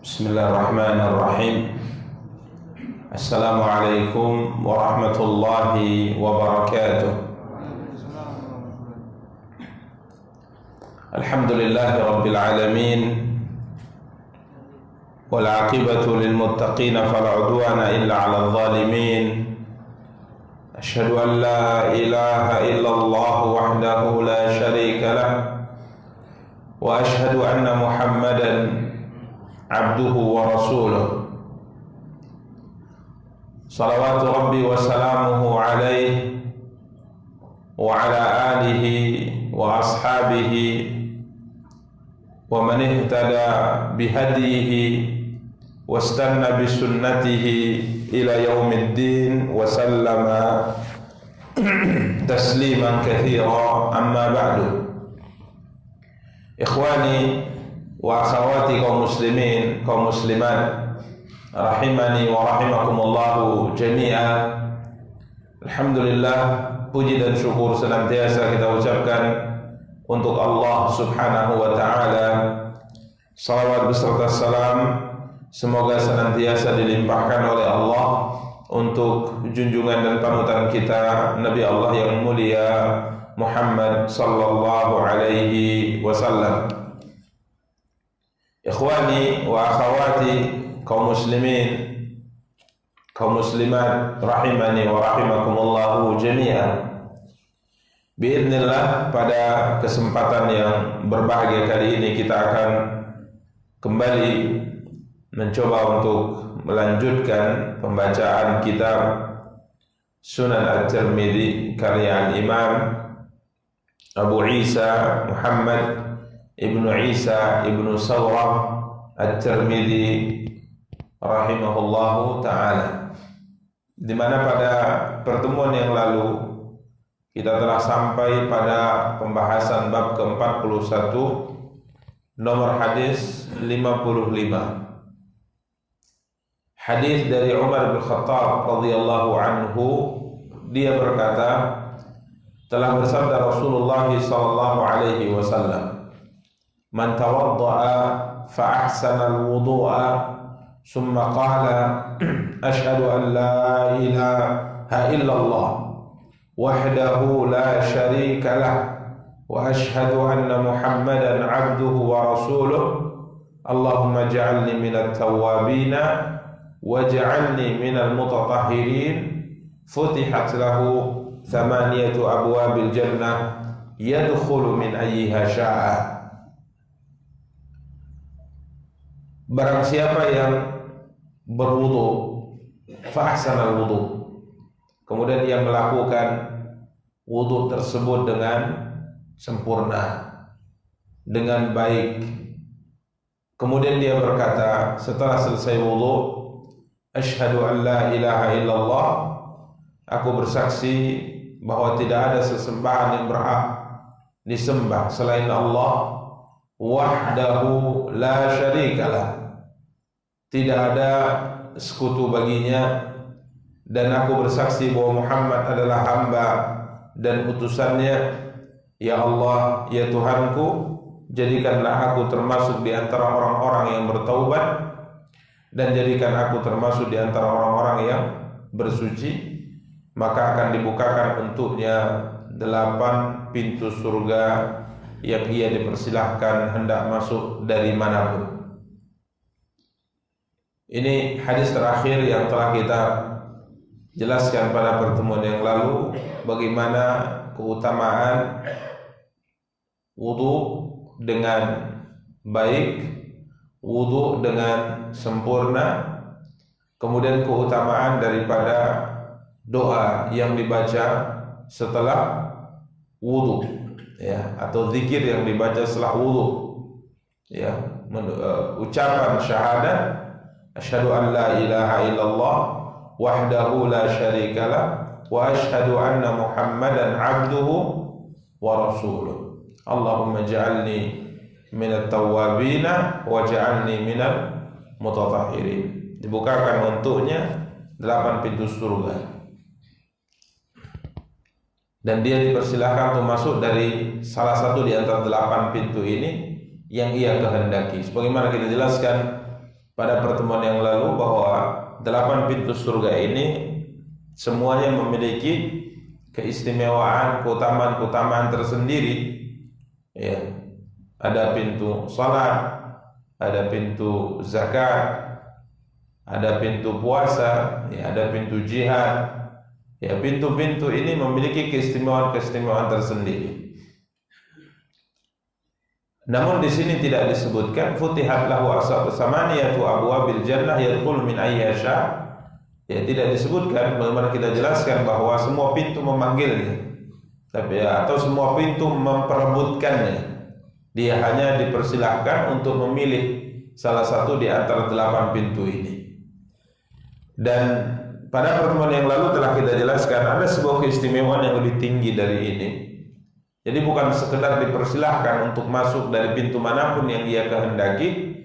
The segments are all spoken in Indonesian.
Bismillahirrahmanirrahim. Assalamualaikum warahmatullahi wabarakatuh. Alhamdulillahi rabbil alamin. Wal 'aqibatu lil muttaqin fala 'udwana illa 'alal zalimin. Asyhadu an la ilaha illallah wahdahu la syarika lah. Wa asyhadu anna Muhammadan abduhu wa rasuluh. Salawatu rabbi wa salamuhu alaihi wa ala alihi wa ashabihi wa man ihtada bihadihi wa istanna bisunnatihi ila yaumiddin wa sallama tasliman katsira, amma ba'du. Ikhwani wa akhawati kaum muslimin, kaum muslimat, rahimani wa rahimakumullahu jami'an. Alhamdulillah, puji dan syukur senantiasa kita ucapkan untuk Allah subhanahu wa ta'ala. Salawat beserta salam semoga senantiasa dilimpahkan oleh Allah untuk junjungan dan panutan kita Nabi Allah yang mulia Muhammad sallallahu alaihi wasallam. Ikhwani wa akhawati kaum muslimin, kaum muslimat, rahimani wa rahimakumullahu jami'an. Biidznillah, pada kesempatan yang berbahagia kali ini kita akan kembali mencoba untuk melanjutkan pembacaan kitab Sunan At-Tirmidzi karya Imam Abu Isa Muhammad Ibnu Isa Ibnu Sawrah At-Tirmidzi rahimahullahu ta'ala, di mana pada pertemuan yang lalu kita telah sampai pada pembahasan bab ke-41, nomor hadis 55. Hadis dari Umar bin Khattab radhiyallahu anhu, dia berkata, telah bersabda Rasulullah sallallahu alaihi wasallam, man tawadda'a fa ahsana al-wudu'a summa qala asyhadu an la ilaha illallah wahdahu la syarika lah wa asyhadu anna Muhammadan abduhu wa rasuluh Allahumma ja'alni minat tawwabina waj'alni minal mutatahhirin futihat lahu thamaniyatu abwabil jannah yadkhulu min ayyiha sya'a. Barang siapa yang berwudu, fa ahsanal wudu, kemudian dia melakukan wudu tersebut dengan sempurna, dengan baik, kemudian dia berkata setelah selesai wudu, asyhadu an la ilaha illallah, aku bersaksi bahwa tidak ada sesembahan yang berhak disembah selain Allah, wahdahu la syarikalah, tidak ada sekutu baginya, dan aku bersaksi bahwa Muhammad adalah hamba dan utusannya. Ya Allah, ya Tuhanku, jadikanlah aku termasuk di antara orang-orang yang bertaubat, dan jadikan aku termasuk di antara orang-orang yang bersuci. Maka akan dibukakan untuknya 8 pintu surga yang ia dipersilahkan hendak masuk dari manapun. Ini hadis terakhir yang telah kita jelaskan pada pertemuan yang lalu, bagaimana keutamaan wudu dengan baik, wudu dengan sempurna, kemudian keutamaan daripada doa yang dibaca setelah wudu, ya, atau zikir yang dibaca setelah wudu, ya, ucapan syahadat asyhadu an la ilaha illallah wahdahu la syarikalah wa asyhadu anna Muhammadan abduhu wa rasuluh Allahumma ja'alni minat tawwabina wa ja'alni minal mutatahhirin. Dibukakan untuknya 8 pintu surga, dan dia dipersilahkan untuk masuk dari salah satu di antara 8 pintu ini yang ia kehendaki. Sebagaimana kita jelaskan pada pertemuan yang lalu bahwa 8 pintu surga ini semuanya memiliki keistimewaan, keutamaan tersendiri. Ya, ada pintu salat, ada pintu zakat, ada pintu puasa, ya, ada pintu jihad. Ya, pintu-pintu ini memiliki keistimewaan tersendiri. Namun di sini tidak disebutkan futihat lahu samaniyatu abwabil jannah yadkhulu min ayyi yasha. Ya, tidak disebutkan, bagaimana kita jelaskan bahwa semua pintu memanggilnya. Tapi atau semua pintu memperebutkannya. Dia hanya dipersilahkan untuk memilih salah satu di antara 8 pintu ini. Dan pada pertemuan yang lalu telah kita jelaskan ada sebuah keistimewaan yang lebih tinggi dari ini. Jadi bukan sekedar dipersilahkan untuk masuk dari pintu manapun yang ia kehendaki,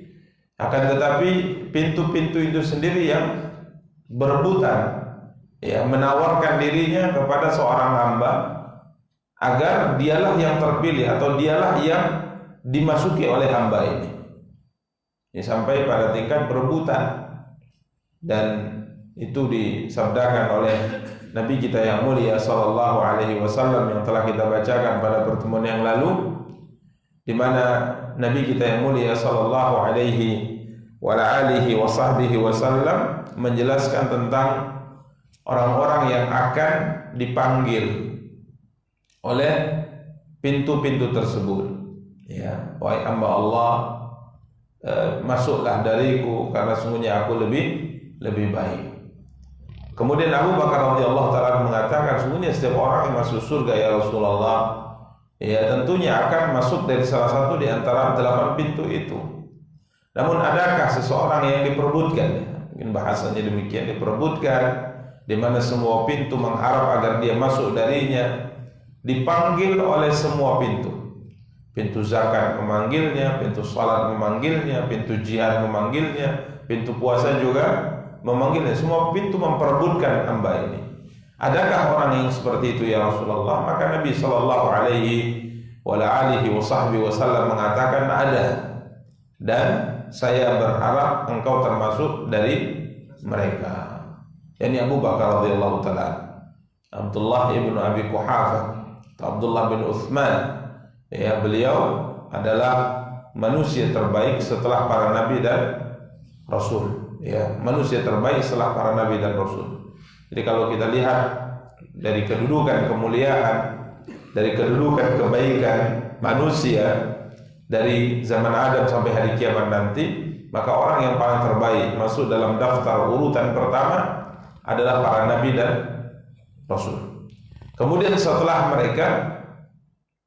akan tetapi pintu-pintu itu sendiri yang berebutan, ya, menawarkan dirinya kepada seorang hamba agar dialah yang terpilih atau dialah yang dimasuki oleh hamba ini. Ya, sampai pada tingkat berebutan. Dan itu disabdakan oleh Nabi kita yang mulia sallallahu alaihi wasallam yang telah kita bacakan pada pertemuan yang lalu, di mana Nabi kita yang mulia sallallahu alaihi wa alihi wasallam menjelaskan tentang orang-orang yang akan dipanggil oleh pintu-pintu tersebut. Ya, wahai hamba Allah, masuklah dariku karena sungguhnya aku lebih baik. Kemudian Abu Bakar radhiyallahu taala mengatakan, sungguhnya setiap orang yang masuk surga ya Rasulullah, ya tentunya akan masuk dari salah satu di antara 8 pintu itu. Namun adakah seseorang yang diperebutkan? Mungkin bahasanya demikian, diperebutkan, di mana semua pintu mengharap agar dia masuk darinya, dipanggil oleh semua pintu. Pintu zakat memanggilnya, pintu salat memanggilnya, pintu jihad memanggilnya, pintu puasa juga memanggilnya. Semua pintu memperebutkan hamba ini. Adakah orang yang seperti itu ya Rasulullah? Maka Nabi sallallahu alaihi wasallam mengatakan ada, dan saya berharap engkau termasuk dari mereka. Yani Abu Bakar radhiyallahu taala, Abdullah ibnu Abi Quhafah, Abdullah bin Uthman. Ya, beliau adalah manusia terbaik setelah para nabi dan rasul. Ya, manusia terbaik setelah para nabi dan rasul. Jadi kalau kita lihat dari kedudukan kemuliaan, dari kedudukan kebaikan manusia dari zaman Adam sampai hari kiamat nanti, maka orang yang paling terbaik masuk dalam daftar urutan pertama adalah para nabi dan rasul. Kemudian setelah mereka,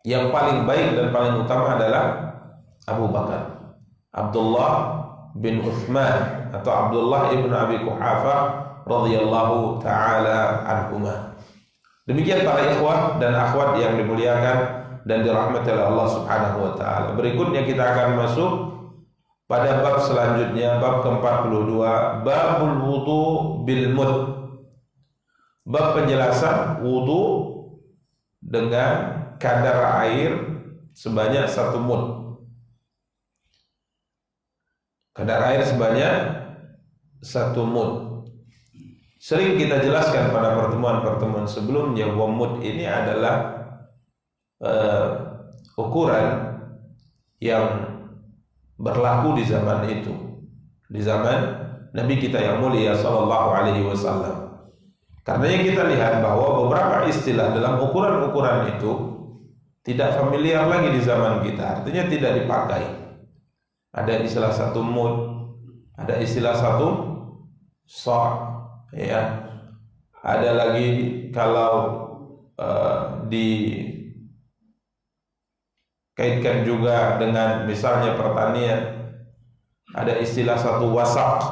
yang paling baik dan paling utama adalah Abu Bakar, Abdullah bin Uthman atau Abdullah ibn Abi Quhafah radhiyallahu taala anhuma. Demikian para ikhwah dan akhwat yang dimuliakan dan dirahmati oleh Allah Subhanahu wa taala. Berikutnya kita akan masuk pada bab selanjutnya, bab ke-42, babul wudu bil mud. Bab penjelasan wudu dengan kadar air sebanyak 1 mud. Kadar air sebanyak 1 mud. Sering kita jelaskan pada pertemuan-pertemuan sebelumnya bahwa mud ini adalah ukuran yang berlaku di zaman itu, di zaman Nabi kita yang mulia sallallahu alaihi wasallam. Karena yang kita lihat bahwa beberapa istilah dalam ukuran-ukuran itu tidak familiar lagi di zaman kita, artinya tidak dipakai. Ada istilah 1 mud, ada istilah 1 sa', ya. Ada lagi kalau dikaitkan juga dengan misalnya pertanian, ada istilah 1 wasak,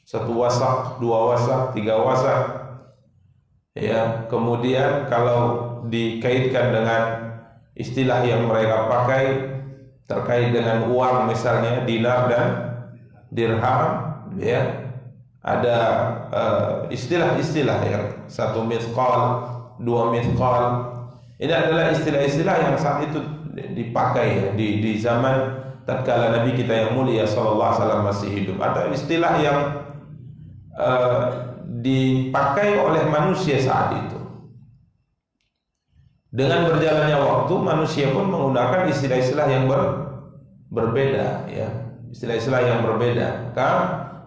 1 wasak, 2 wasak, 3 wasak. Ya, kemudian kalau dikaitkan dengan istilah yang mereka pakai terkait dengan uang, misalnya dinar dan dirham, ya, ada istilah-istilah yang 1 mithqal, 2 mithqal. Ini adalah istilah-istilah yang saat itu dipakai ya, di zaman tatkala Nabi kita yang mulia sallallahu alaihi wasallam masih hidup. Atau istilah yang dipakai oleh manusia saat itu. Dengan berjalannya waktu, manusia pun menggunakan istilah-istilah yang berbeda, ya, istilah-istilah yang berbeda. Kan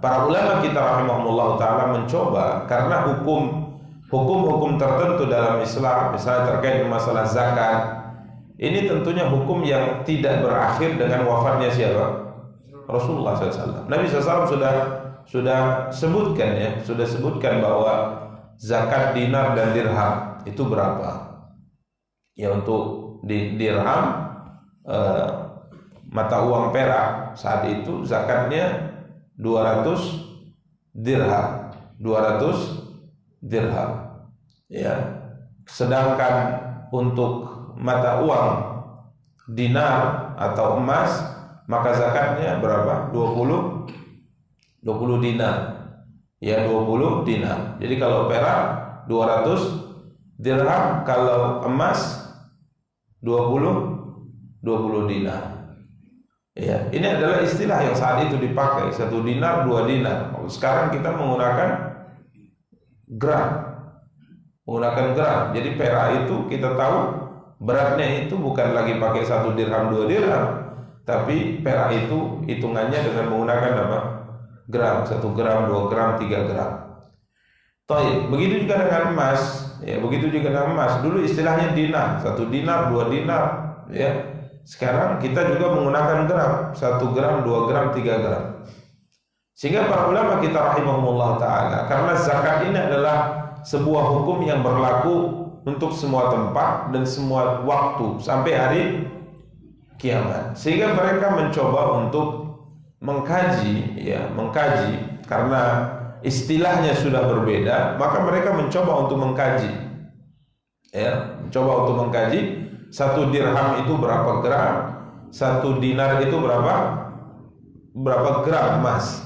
para ulama kita rahimahumullah taala mencoba, karena hukum-hukum tertentu dalam Islam, misalnya terkait dengan masalah zakat, ini tentunya hukum yang tidak berakhir dengan wafatnya siapa? Rasulullah SAW. Nabi SAW sudah sebutkan, ya, sudah sebutkan bahwa zakat dinar dan dirham itu berapa? Ya, untuk dirham, mata uang perak saat itu zakatnya 200 dirham, 200 dirham. Ya. Sedangkan untuk mata uang dinar atau emas, maka zakatnya berapa? 20 dinar. Ya, 20 dinar. Jadi kalau perak 200 dirham, kalau emas 20 dinar. Ya, ini adalah istilah yang saat itu dipakai, 1 dinar, 2 dinar. Sekarang kita menggunakan gram. Menggunakan gram. Jadi perak itu kita tahu beratnya itu bukan lagi pakai 1 dirham, 2 dirham, tapi perak itu hitungannya dengan menggunakan apa? Gram, 1 gram, 2 gram, 3 gram. Baik, begitu juga dengan emas. Ya, begitu juga dengan emas. Dulu istilahnya dinar, 1 dinar, 2 dinar, ya. Sekarang kita juga menggunakan gram, 1 gram, 2 gram, 3 gram. Sehingga para ulama kita rahimahumullah taala, karena zakat ini adalah sebuah hukum yang berlaku untuk semua tempat dan semua waktu sampai hari kiamat. Sehingga mereka mencoba untuk mengkaji, ya, mengkaji, karena istilahnya sudah berbeda, maka mereka mencoba untuk mengkaji, ya, mencoba untuk mengkaji 1 dirham itu berapa gram, 1 dinar itu berapa gram emas,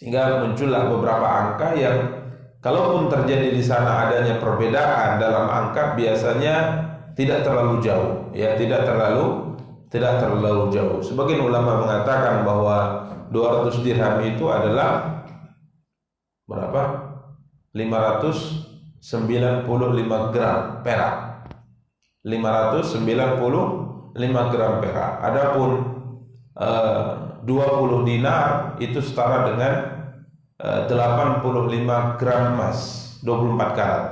sehingga muncullah beberapa angka yang kalaupun terjadi di sana adanya perbedaan dalam angka, biasanya tidak terlalu jauh, ya, tidak terlalu jauh. Sebagian ulama mengatakan bahwa 200 dirham itu adalah berapa? 595 gram perak. 595 gram perak. Adapun 20 dinar itu setara dengan 85 gram emas, 24 karat.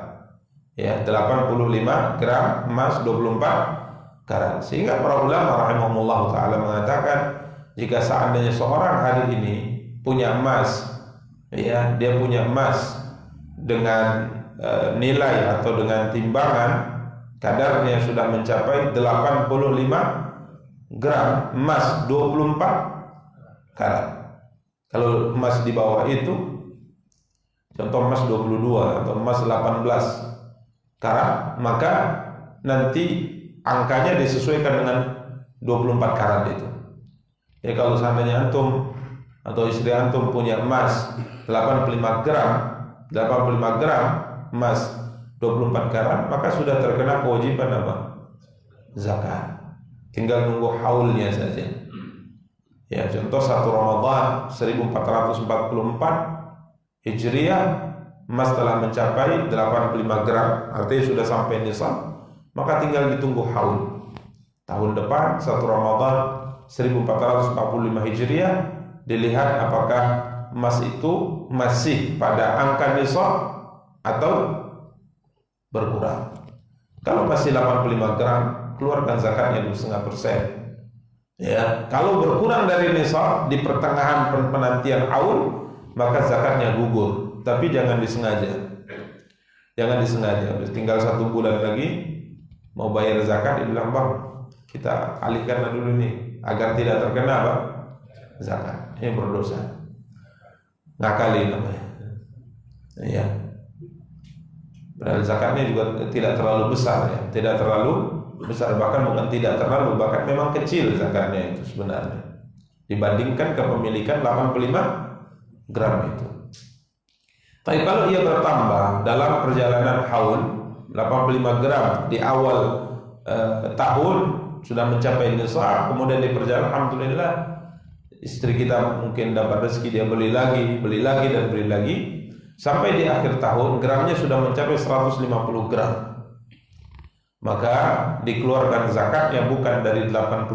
Ya, 85 gram emas, 24 karat. Sehingga para ulama rahimahumullah taala mengatakan, jika seandainya seorang hari ini punya emas, ya, dia punya emas dengan nilai atau dengan timbangan kadarnya sudah mencapai 85 gram emas, 24 karat. Kalau emas di bawah itu, contoh emas 22 atau emas 18 karat, maka nanti angkanya disesuaikan dengan 24 karat itu. Ya, kalau seandainya antum atau istri antum punya emas 85 gram emas 24 karat, maka sudah terkena kewajiban apa? Zakat. Tinggal nunggu haulnya saja. Ya, contoh 1 Ramadan 1444 Hijriah, emas telah mencapai 85 gram, artinya sudah sampai nisab, maka tinggal ditunggu haul. Tahun depan 1 Ramadan 1445 Hijriah, dilihat apakah emas itu masih pada angka nisab atau berkurang. Kalau masih 85 gram, keluarkan zakatnya 2,5%. Ya, kalau berkurang dari nisab di pertengahan penantian haul, maka zakatnya gugur. Tapi jangan disengaja. Jangan disengaja. Tinggal 1 bulan lagi mau bayar zakat, dibilang, "Bang, kita alihkan dulu nih agar tidak terkena apa? Zakat." Ini berdosa. Ngakali namanya. Ya. Padahal zakatnya juga tidak terlalu besar, ya. Tidak terlalu besar, bahkan bukan tidak terlalu, bahkan memang kecil zakatnya itu sebenarnya dibandingkan kepemilikan 85 gram itu. Tapi kalau ia bertambah dalam perjalanan haul 85 gram di awal tahun, sudah mencapai nisab, kemudian di perjalanan alhamdulillah istri kita mungkin dapat rezeki, dia beli lagi dan beli lagi, sampai di akhir tahun gramnya sudah mencapai 150 gram. Maka dikeluarkan zakatnya bukan dari 85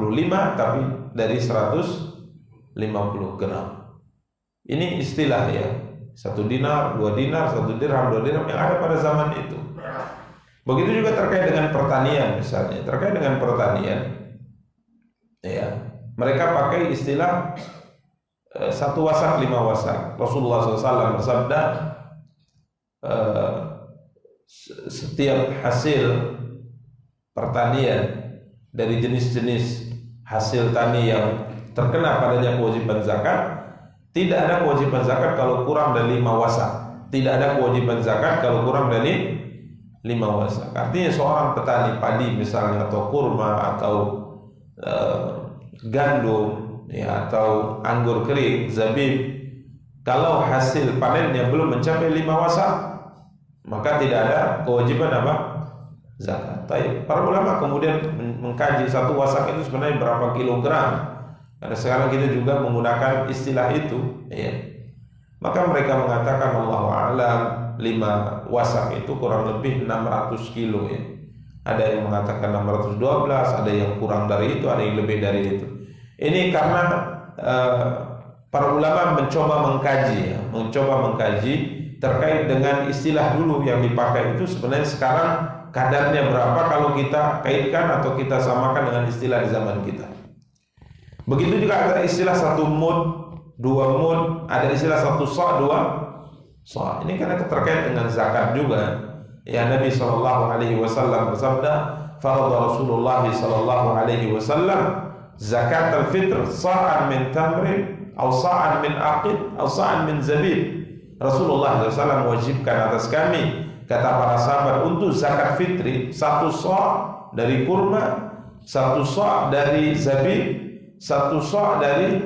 tapi dari 150 gram. Ini istilah ya, 1 dinar, 2 dinar, 1 dirham, 2 dirham yang ada pada zaman itu. Begitu juga terkait dengan pertanian misalnya. Terkait dengan pertanian, ya, mereka pakai istilah 1 wasak 5 wasak. Rasulullah SAW bersabda, setiap hasil pertanian dari jenis-jenis hasil tani yang terkena padanya kewajiban zakat, tidak ada kewajiban zakat kalau kurang dari 5 wasak. Tidak ada kewajiban zakat kalau kurang dari 5 wasak. Artinya seorang petani padi misalnya, atau kurma, atau gandum, ya, atau anggur kering, zabib, kalau hasil panennya belum mencapai 5 wasak, maka tidak ada kewajiban apa? Zakat. Tapi para ulama kemudian mengkaji 1 wasak itu sebenarnya berapa kilogram. Karena sekarang kita juga menggunakan istilah itu, ya. Maka mereka mengatakan Allahu a'lam 5 wasak itu kurang lebih 600 kilo ya. Ada yang mengatakan 612, ada yang kurang dari itu, ada yang lebih dari itu. Ini karena para ulama mencoba mengkaji terkait dengan istilah dulu yang dipakai itu sebenarnya sekarang kadarnya berapa kalau kita kaitkan atau kita samakan dengan istilah di zaman kita. Begitu juga ada istilah 1 mud, 2 mud, ada istilah 1 sa', 2 sa'. Ini karena terkait dengan zakat juga. Ya, Nabi SAW bersabda, "Farada Rasulullah SAW zakat al-fitr sa'an min tamrin, atau sa'an min aqid, atau sa'an min zabib." Rasulullah SAW wajibkan atas kami, kata para sahabat, untuk zakat fitri 1 sa' dari kurma, 1 sa' dari zabib, 1 sa' dari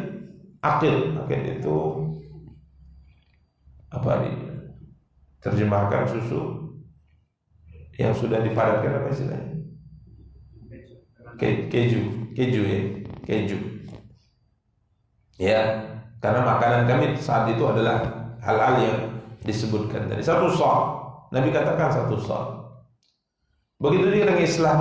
aqid. Aqid itu apa nih? Terjemahkan susu yang sudah dipadatkan, apa istilahnya? Keju ya, keju. Ya, karena makanan kami saat itu adalah hal-hal yang disebutkan tadi. 1 sa', Nabi katakan 1 sa'. Begitu juga dengan istilah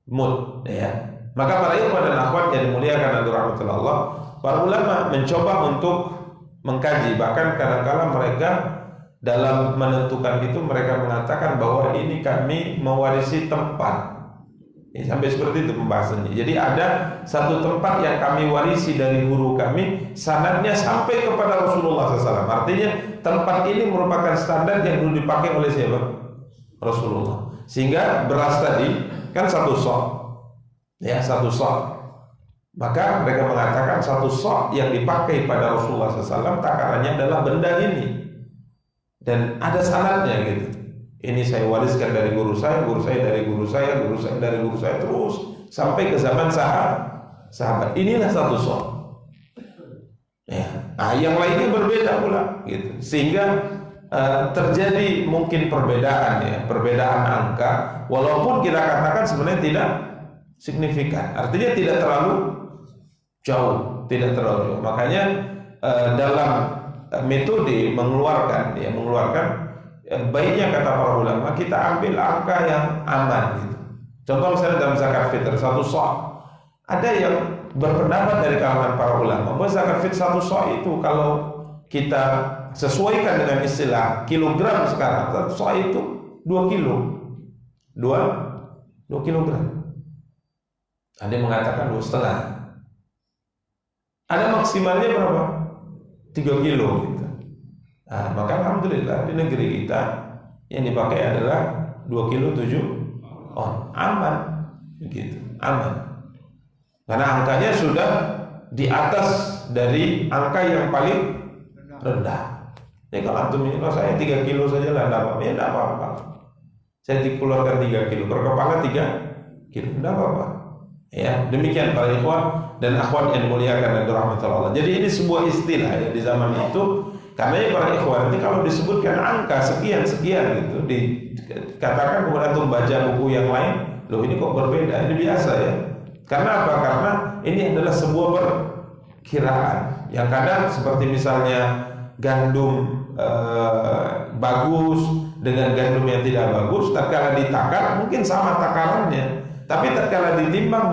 mud, ya. Maka para ikhwan dan akhwat yang dimuliakan rahmatullah Allah, para ulama mencoba untuk mengkaji, bahkan kadang-kala mereka dalam menentukan itu mereka mengatakan bahwa ini kami mewarisi tempat. Ya, sampai seperti itu pembahasannya. Jadi ada satu tempat yang kami warisi dari guru kami, sanadnya sampai kepada Rasulullah SAW. Artinya tempat ini merupakan standar yang dulu dipakai oleh siapa? Rasulullah. Sehingga beras tadi kan 1 sa', ya, 1 sa'. Maka mereka mengatakan 1 sa' yang dipakai pada Rasulullah SAW takarannya adalah benda ini, dan ada sanadnya gitu. Ini saya wariskan dari guru saya dari guru saya, guru saya dari guru saya, terus sampai ke zaman sahabat. Inilah 1 sa'. Ya. Nah, yang lainnya berbeda pula gitu. Sehingga terjadi mungkin perbedaan ya, perbedaan angka, walaupun kita katakan sebenarnya tidak signifikan. Artinya tidak terlalu jauh. Makanya dalam metode mengeluarkan baiknya kata para ulama kita ambil angka yang aman gitu. Contoh misalnya dalam zakat fitr 1 sa', ada yang berpendapat dari kalangan para ulama bahwa zakat fitr 1 sa' itu kalau kita sesuaikan dengan istilah kilogram sekarang, 1 sa' itu 2 kilo, 2 kilogram. Ada yang mengatakan 2,5. Ada maksimalnya berapa? 3 kilo gitu. Nah, maka alhamdulillah di negeri kita yang dipakai adalah 2 kilo 7 on. Aman gitu, aman. Karena angkanya sudah di atas dari angka yang paling rendah. Ya kalau antum ini, kalau saya 3 kilo saja lah, enggak apa-apa. Saya dikeluarkan 3 kilo, per kepala 3 kilo, enggak apa-apa. Ya, demikian para ikhwan dan akhwat yang dimuliakan dan dirahmati Allah. Jadi ini sebuah istilah ya di zaman itu. Karena para ikhwan ini kalau disebutkan angka sekian gitu, dikatakan kemudian antum baca buku yang lain, Loh, ini kok berbeda? Ini biasa ya. Karena apa? Karena ini adalah sebuah perkiraan. Yang kadang seperti misalnya gandum bagus dengan gandum yang tidak bagus, tatkala ditakar mungkin sama takarannya, tapi tatkala ditimbang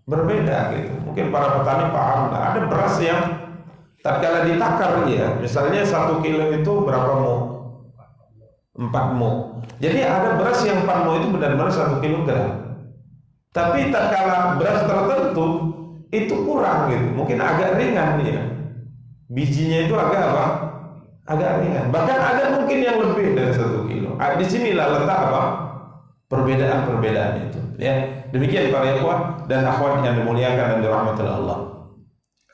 berbeda gitu. Mungkin para petani paham, nah, ada beras yang tatkala ditakar ya, misalnya 1 kilo itu berapa mu? 4 mu. Jadi ada beras yang 4 mu itu benar-benar 1 kilogram. Tapi tatkala beras tertentu itu kurang gitu, mungkin agak ringan ya. Bijinya itu agak apa? Agak ringan. Bahkan ada mungkin yang lebih dari 1 kilo. Di sinilah letak apa? Perbedaan-perbedaan itu. Ya, demikian para ikhwan dan akhwat yang dimuliakan dan dirahmati Allah.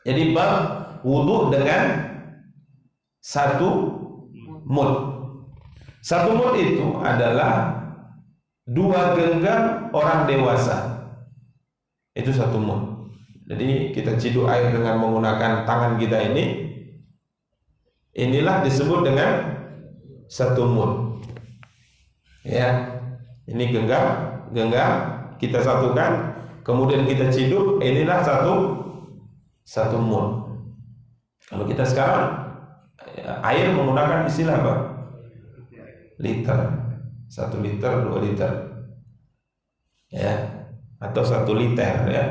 Jadi bab wudu dengan 1 mud. 1 mud itu adalah 2 genggam orang dewasa. Itu 1 mud. Jadi kita ciduk air dengan menggunakan tangan kita ini. Inilah disebut dengan 1 mud. Ya, ini genggam kita satukan, kemudian kita ciduk. Inilah satu mud. Kalau kita sekarang air menggunakan istilah apa? Liter. 1 liter, 2 liter. Ya, atau 1 liter ya.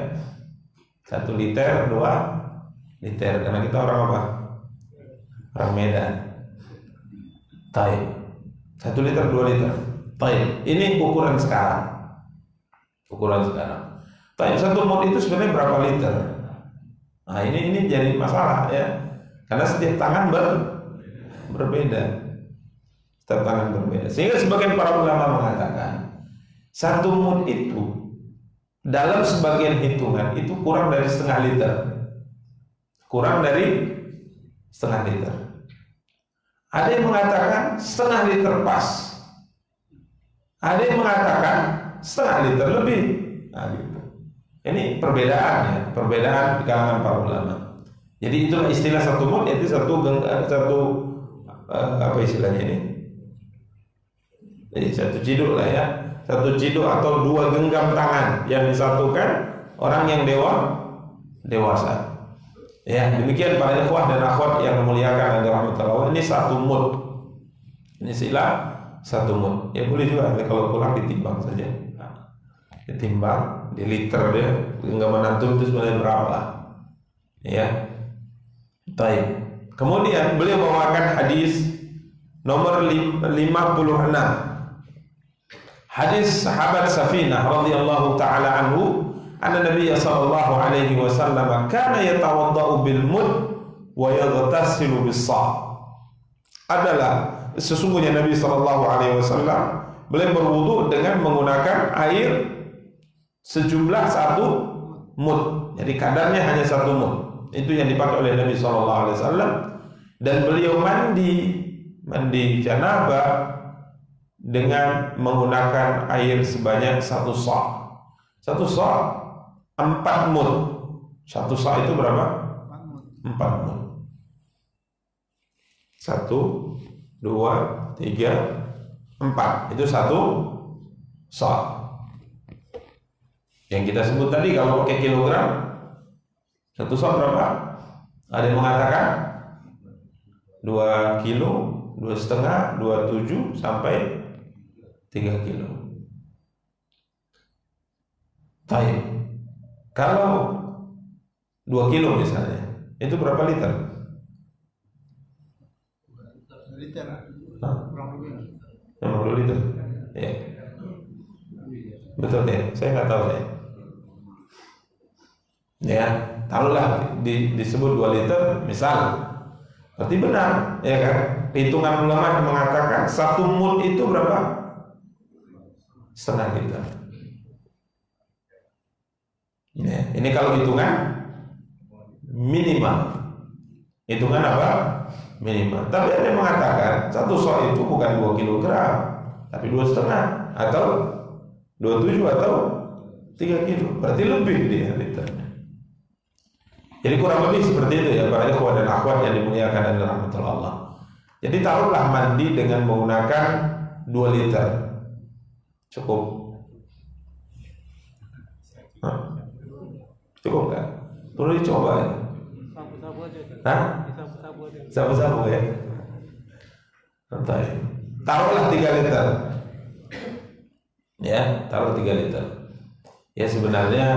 1 liter, 2 liter. Karena kita orang apa? Orang Medan. Taib. 1 liter, 2 liter. Taib. Ini ukuran sekarang. Taib, 1 mud itu sebenarnya berapa liter? Nah, ini jadi masalah ya. Karena setiap tangan berbeda. Setiap tangan berbeda. Sehingga sebagian para ulama mengatakan 1 mud itu dalam sebagian hitungan itu kurang dari setengah liter. Kurang dari setengah liter. Ada yang mengatakan setengah liter pas. Ada yang mengatakan setengah liter lebih. Nah, gitu. Ini perbedaan ya, perbedaan di kalangan para ulama. Jadi itulah istilah 1 mud, itu apa istilahnya ini? Jadi 1 ciduk lah ya. 1 ciduk atau 2 genggam tangan yang disatukan orang yang dewasa. Ya, demikian para ikhwah dan akhwat yang memuliakan dan dirahmati Allah. Ini 1 mud. Ini istilah 1 mud. Ya boleh juga kalau pulang ditimbang saja. Ditimbang di liter dia, genggaman antum itu sebenarnya berapa? Ya. Baik. Kemudian beliau bawakan hadis nomor 56. Hadis sahabat Safinah radhiyallahu taala anhu, anna Nabi sallallahu alaihi wasallam kana yatawaddau bil mud wa yaghtasilu bis sa'. Adalah sesungguhnya Nabi sallallahu alaihi wasallam beliau berwudu dengan menggunakan air sejumlah 1 mud. Jadi kadarnya hanya 1 mud. Itu yang dipakai oleh Nabi sallallahu alaihi wasallam, dan beliau mandi janabah dengan menggunakan air sebanyak 1 sa'. 1 sa' 4 mud. 1 sa' itu berapa? 4 mud. 1, 2, 3, 4. Itu 1 sa'. Yang kita sebut tadi kalau pakai kilogram, 1 sa' berapa? Ada yang mengatakan 2 kilo, 2,5, 27 sampai 3 kilo. Baik. Kalau 2 kilo misalnya, itu berapa liter? Liter. 50 liter. Ya. Betul ya? Saya nggak tahu ya. Ya, taruhlah disebut 2 liter, misal. Berarti benar, ya kan? Hitungan ulama mengatakan 1 mud itu berapa? Setengah liter. Ya, ini kalau hitungan minimal. Hitungan apa? Minimal. Tapi ada yang mengatakan 1 sa' itu bukan 2 kilogram, tapi 2,5 atau 27 atau 3 kilo. Berarti lebih dia liternya. Jadi kurang lebih seperti itu ya para ikhwah dan akhwat yang dimuliakan dan dirahmati Allah. Jadi taruhlah mandi dengan menggunakan 2 liter. Cukup. Hah? Cukup nggak? Perlu dicoba ya? Sabu-sabu aja. Hah? Sabu-sabu aja. Sabu-sabu ya? Santai. Taruhlah 3 liter. Ya, taruh 3 liter. Ya sebenarnya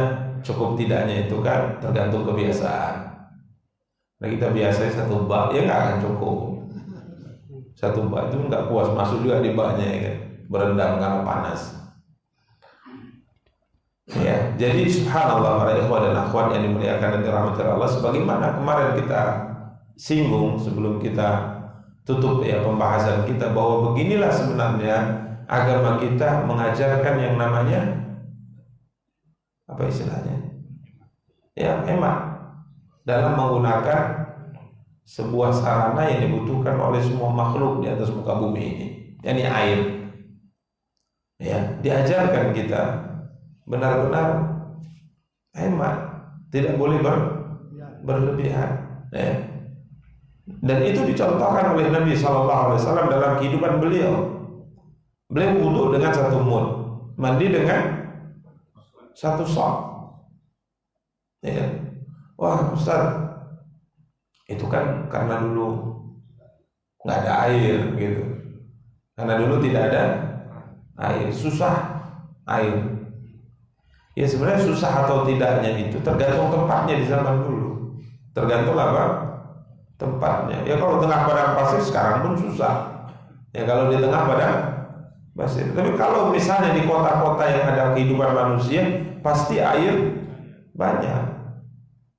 cukup tidaknya itu kan tergantung kebiasaan. Nah kita biasanya 1 bak, ya nggak akan cukup. 1 bak itu nggak puas, masuk juga di baknya ya kan, berendam karena panas. Ya, jadi subhanallah para ikhwah dan akhwat yang dimuliakan dan dirahmati Allah, sebagaimana kemarin kita singgung sebelum kita tutup ya pembahasan kita, bahwa beginilah sebenarnya agama kita mengajarkan yang namanya apa istilahnya? Ya, hemat dalam menggunakan sebuah sarana yang dibutuhkan oleh semua makhluk di atas muka bumi ini, yakni air. Ya, diajarkan kita benar-benar hemat, tidak boleh berlebihan. Ya. Dan itu dicontohkan oleh Nabi SAW dalam kehidupan beliau. Beliau wudu dengan 1 mud, mandi dengan 1 sok. Ya. Wah Ustaz, itu kan karena dulu nggak ada air gitu. Karena dulu tidak ada air, susah air. Ya sebenarnya susah atau tidaknya itu tergantung tempatnya di zaman dulu. Tergantung apa? Tempatnya. Ya kalau tengah padang pasir sekarang pun susah. Ya kalau di tengah padang pasir. Tapi kalau misalnya di kota-kota yang ada kehidupan manusia, pasti air banyak.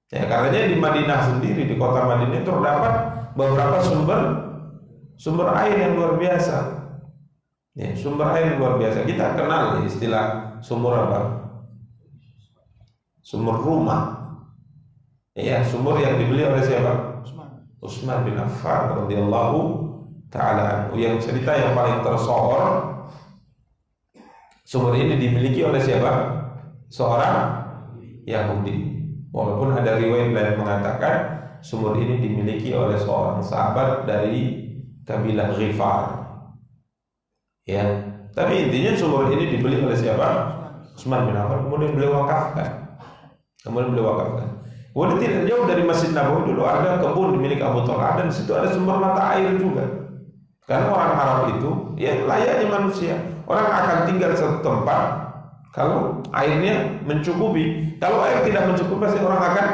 Ya karena di Madinah sendiri, di kota Madinah itu terdapat beberapa sumber air yang luar biasa. Ya, sumber air yang luar biasa. Kita kenal istilah sumur apa? Sumur rumah. Ya, sumur yang dibeli oleh siapa? Utsman bin Affan radhiyallahu taala anhu. Yang cerita yang paling tersohor, sumur ini dimiliki oleh siapa? Seorang Yahudi. Walaupun ada riwayat lain mengatakan sumur ini dimiliki oleh seorang sahabat dari kabilah Ghifar. Ya, tapi intinya sumur ini dibeli oleh siapa? Utsman bin Affan. Kemudian beliau wakafkan. Kemudian tidak jauh dari Masjid Nabawi dulu ada kebun dimiliki Abu Talha, dan situ ada sumber mata air juga. Karena orang Arab itu ya layaknya manusia, orang akan tinggal satu tempat kalau airnya mencukupi. Kalau air tidak mencukupi pasti orang akan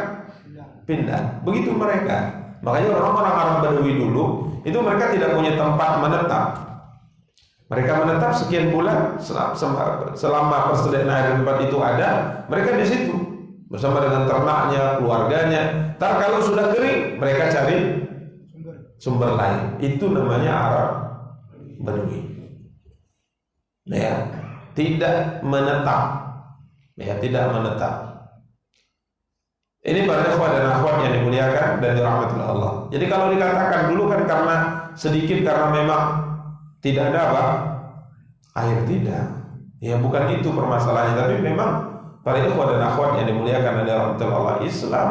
pindah. Begitu mereka. Makanya orang-orang Arab Badui dulu itu mereka tidak punya tempat menetap. Mereka menetap sekian bulan selama persediaan air di tempat itu ada, mereka di situ bersama dengan ternaknya, keluarganya. Ntar kalau sudah kering, mereka cari sumber lain. Itu namanya Arab Badui. Ya, tidak menetap. Ya, tidak menetap. Ini para ikhwah dan akhwat yang dimuliakan dan dirahmati Allah. Jadi kalau dikatakan dulu kan karena sedikit, karena memang tidak ada apa? Air, tidak. Ya bukan itu permasalahannya, tapi memang para ikhwah dan akhwat yang dimuliakan dan dirahmati Allah, Islam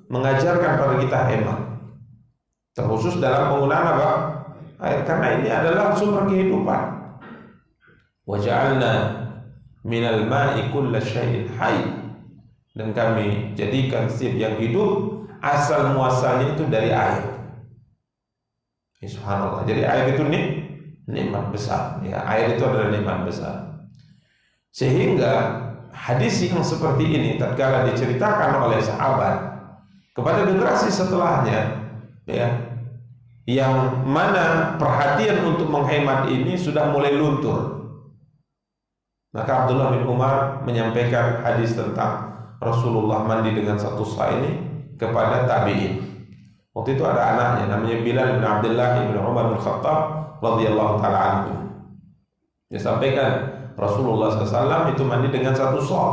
mengajarkan pada kita hemat, terkhusus dalam penggunaan apa? Air, karena ini adalah sumber kehidupan. Wa ja'alna minal ma'i kulla syai'in hayy. Dan kami jadikan setiap yang hidup asal muasalnya itu dari air. Subhanallah. Jadi air itu nikmat besar. Ya, air itu adalah nikmat besar. Sehingga hadis yang seperti ini tatkala diceritakan oleh sahabat kepada generasi setelahnya, ya, yang mana perhatian untuk menghemat ini sudah mulai luntur. Maka Abdullah bin Umar menyampaikan hadis tentang Rasulullah mandi dengan 1 sa' ini kepada tabi'in. Waktu itu ada anaknya namanya Bilal bin Abdullah bin Umar bin Khattab radhiyallahu taala anhu. Dia sampaikan Rasulullah SAW itu mandi dengan 1 sa'.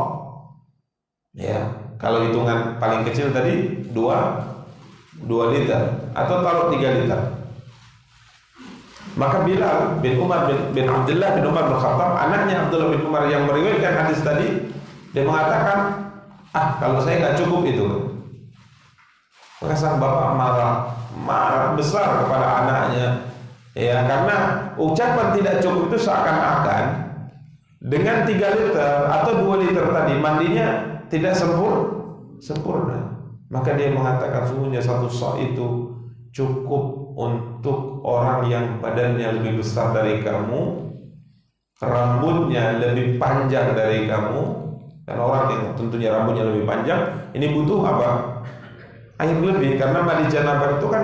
Ya, kalau hitungan paling kecil tadi 2 liter atau taruh 3 liter. Maka Bilal bin Umar bin Abdullah bin Umar bin Khattab, anaknya Abdullah bin Umar yang meriwayatkan hadis tadi, dia mengatakan, kalau saya nggak cukup itu. Maka sang bapak marah besar kepada anaknya, ya, karena ucapan tidak cukup itu seakan-akan dengan 3 liter atau 2 liter tadi mandinya tidak sempurna. Maka dia mengatakan sungguhnya satu sa' itu cukup untuk orang yang badannya lebih besar dari kamu, rambutnya lebih panjang dari kamu. Dan orang yang tentunya rambutnya lebih panjang ini butuh apa? Air lebih, karena mandi janabah itu kan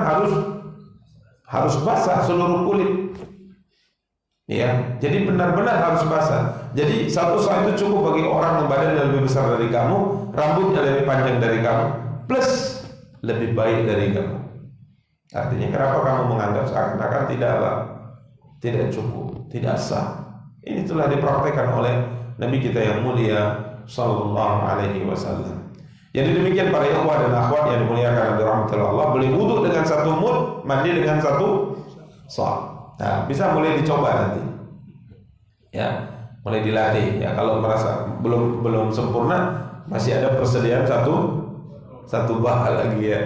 harus basah seluruh kulit. Ya, jadi benar-benar harus basah. Jadi satu sa' itu cukup bagi orang yang badannya lebih besar dari kamu, rambutnya lebih panjang dari kamu, plus lebih baik dari kamu. Artinya kenapa kamu menganggap seakan-akan tidak cukup, tidak sah? Ini telah dipraktekkan oleh Nabi kita yang mulia sallallahu alaihi wasallam. Jadi demikian para ikhwah dan akhwat yang dimuliakan oleh rahmatullah Allah, boleh wudhu dengan satu mud, mandi dengan satu sa'. Nah, bisa mulai dicoba nanti. Ya, mulai dilatih. Ya, kalau merasa belum sempurna, masih ada persediaan satu bah lagi ya.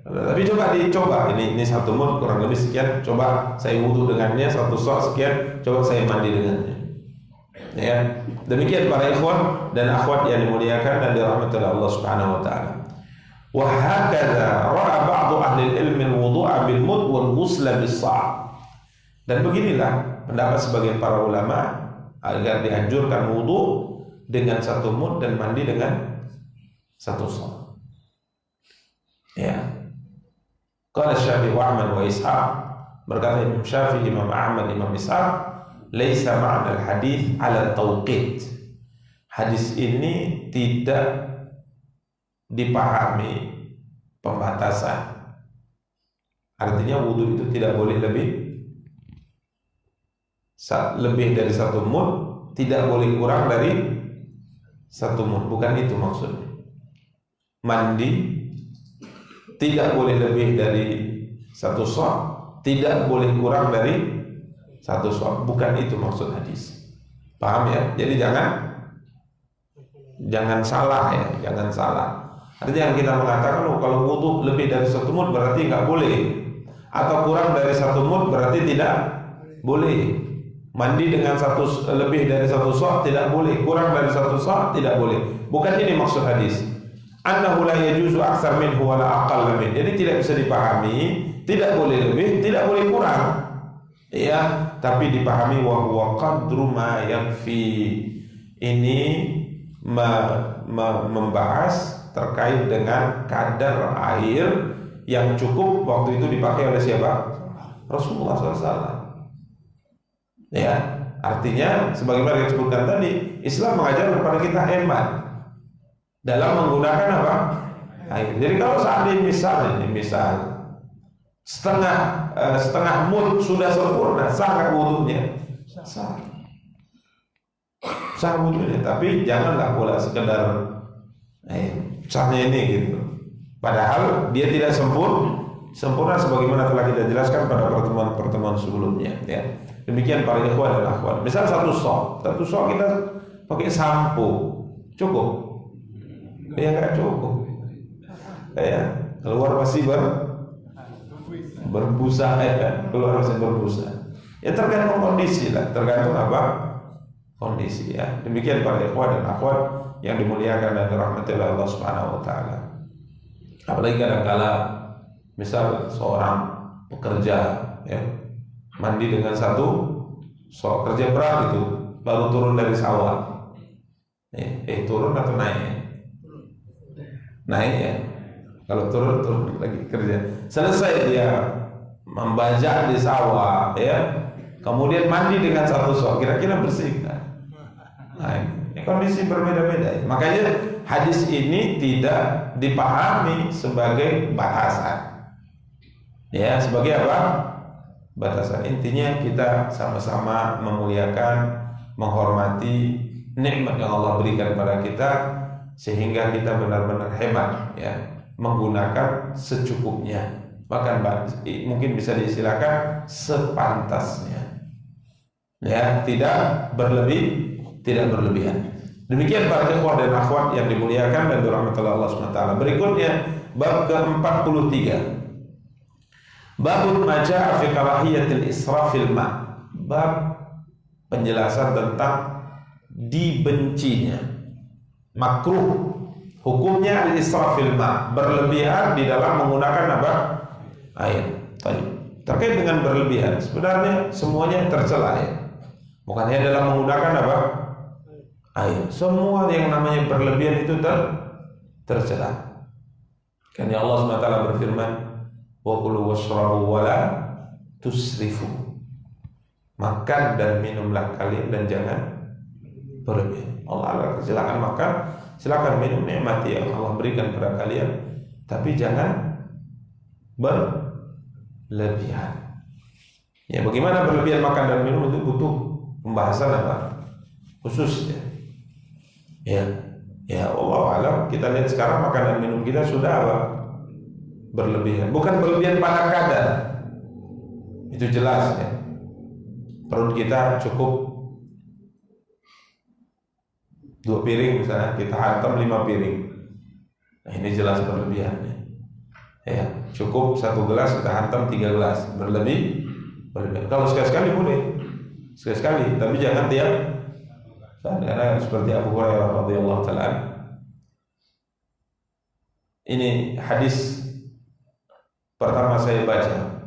Tapi dicoba. Ini satu mud kurang lebih sekian. Coba saya wudhu dengannya, satu sa' sekian. Coba saya mandi dengannya. Ya, demikian para ikhwan dan akhwat yang dimuliakan dan dirahmati oleh Allah Subhanahu wa taala. Wa hakadha ra'a ba'du ahli al-ilm al-wudu'a bil mud wal ghusla bis sa'. Dan beginilah pendapat sebagian para ulama agar dianjurkan wudu dengan satu mud dan mandi dengan satu sa'. Ya. Qala Syafi'i wa Ahmad wa Ishaq, berkata Imam Syafi'i, Imam Ahmad, Imam Ishaq, laisa ma'na al-hadits 'ala tauqit. Hadis ini tidak dipahami pembatasan. Artinya wudu itu tidak boleh lebih dari satu mud, tidak boleh kurang dari satu mud. Bukan itu maksudnya. Mandi tidak boleh lebih dari satu sa', tidak boleh kurang dari satu sa'. Bukan itu maksud hadis. Paham ya? Jadi jangan salah ya, jangan salah. Artinya yang kita mengatakan kalau wudu lebih dari satu mud berarti nggak boleh, atau kurang dari satu mud berarti tidak boleh. Mandi dengan lebih dari satu sa' tidak boleh, kurang dari satu sa' tidak boleh. Bukan ini maksud hadis. Annahu la yajuzu aktsar minhu wa la aqall min. Jadi tidak bisa dipahami, tidak boleh lebih, tidak boleh kurang. Ya, tapi dipahami wa huwa qadru ma yakfi. Ini membahas terkait dengan kadar air yang cukup waktu itu dipakai oleh siapa? Rasulullah SAW. Ya, artinya sebagaimana disebutkan tadi, Islam mengajar kepada kita hemat dalam menggunakan apa? Air. Jadi kalau seandainya misal setengah mud sudah sempurna, sah nggak wudunya? Sah wudunya, tapi janganlah pula sekedar sahnya ini gitu. Padahal dia tidak sempurna sebagaimana telah kita jelaskan pada pertemuan sebelumnya. Ya. Demikian para ikhwan dan akhwat. Misal satu sa' kita pakai sampo, cukup? Ya nggak cukup. Ya, keluar masih berbusa ya, keluar masih berbusa. Ya tergantung kondisi lah, tergantung apa kondisi ya. Demikian para ikhwan dan akhwat yang dimuliakan dan dirahmati oleh Allah Subhanahu wa taala. Apalagi kadang-kala misal seorang pekerja ya, mandi dengan satu sa', kerja berat itu, baru turun dari sawah. Turun atau naik? Naik ya. Kalau turun lagi kerja. Selesai dia membajak di sawah ya, kemudian mandi dengan satu sa', kira-kira bersih kan? Nah, kondisi berbeda-beda. Makanya hadis ini tidak dipahami sebagai batasan. Ya, sebagai apa? Batasan. Intinya kita sama-sama memuliakan, menghormati nikmat yang Allah berikan kepada kita, sehingga kita benar-benar hemat ya, menggunakan secukupnya. Bahkan mungkin bisa diistilahkan sepantasnya. Ya, tidak berlebihan. Demikian para ikhwah dan akhwat yang dimuliakan dan dirahmati Allah Subhanahu wa taala. Berikutnya bab ke-43. Babun majaa fi karahiyatil israfil ma'. Bab penjelasan tentang dibencinya, makruh Hukumnya al-israf fil ma', berlebihan di dalam menggunakan apa? Air. Terkait dengan berlebihan, sebenarnya semuanya tercela ya. Bukan hanya dalam menggunakan apa? Air. Semua yang namanya berlebihan itu tercela. Karena Allah SWT berfirman, wa kulu washrabu wa la tusrifu. Makan dan minumlah kalian dan jangan berlebihan. Allah silakan makan, silakan minum, nikmati yang Allah berikan kepada kalian, tapi jangan berlebihan. Ya, bagaimana berlebihan makan dan minum itu butuh pembahasan apa? Khusus ya. Ya Allah alam, kita lihat sekarang makan dan minum kita sudah apa? Berlebihan. Bukan berlebihan pada kadar. Itu jelas ya. Perut kita cukup 2 piring misalnya, kita hantam 5 piring. Nah, ini jelas berlebihan ya. Cukup 1 gelas, kita hantam 3 gelas. Berlebihan. Kalau sekali-sekali boleh. Sekali-sekali, tapi jangan tiap. Karena seperti Abu Hurairah radhiyallahu taala. Ini hadis pertama saya baca.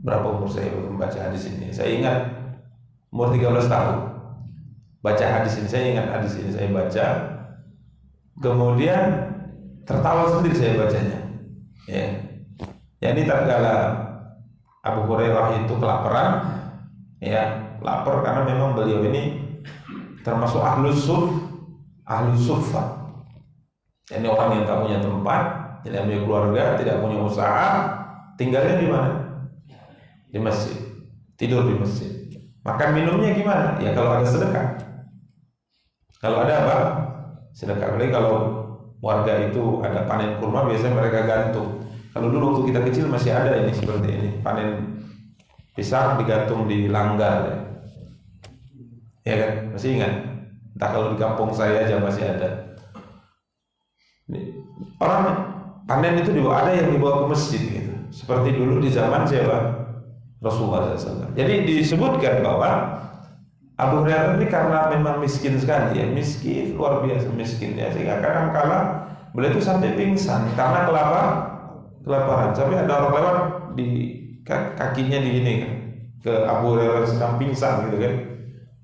Berapa umur saya membaca hadis ini? Saya ingat umur 13 tahun. Baca hadis ini, saya ingat hadis ini saya baca. Kemudian tertawa sendiri saya bacanya. Ya. Jadi tatkala Abu Hurairah itu kelaparan, ya, lapar karena memang beliau ini termasuk ahlus suffah. Ini orang yang tak punya tempat, tidak punya keluarga, tidak punya usaha, tinggalnya di mana? Di masjid, tidur di masjid. Makan minumnya gimana? Ya kalau ada sedekah. Kalau ada apa? Sedekah. Jadi kalau warga itu ada panen kurma, biasanya mereka gantung. Kalau dulu waktu kita kecil masih ada ini seperti ini, panen pisang digantung di langgar ya kan? Masih ingat? Entah kalau di kampung saya aja masih ada. Orang panen itu ada yang dibawa ke masjid gitu. Seperti dulu di zaman siapa? Rasulullah SAW. Jadi disebutkan bahwa Abu Hurairah ini karena memang miskin sekali ya, miskin, luar biasa miskinnya, sehingga kadang-kala beliau itu sampai pingsan karena kelaparan. Sampai ada orang lewat di kakinya di ini kan, ke Abu Hurairah sedang pingsan gitu kan.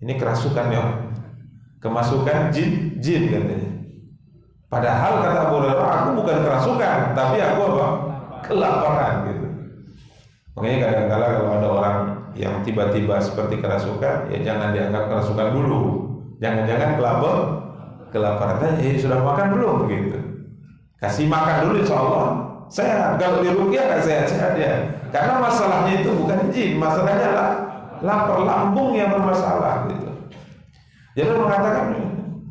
Ini kerasukan ya, kemasukan jin katanya. Padahal kata Abu Hurairah, aku bukan kerasukan, tapi aku apa? Kelaparan gitu. Makanya kadang-kala kalau ada orang yang tiba-tiba seperti kerasukan, ya jangan dianggap kerasukan dulu. Jangan-jangan kelaparan. Sudah makan belum gitu? Kasih makan dulu, insya Allah sehat. Kalau di ruqyah nggak sehat-sehat ya. Karena masalahnya itu bukan jin, masalahnya adalah lapar, lambung yang bermasalah gitu. Jadi mengatakan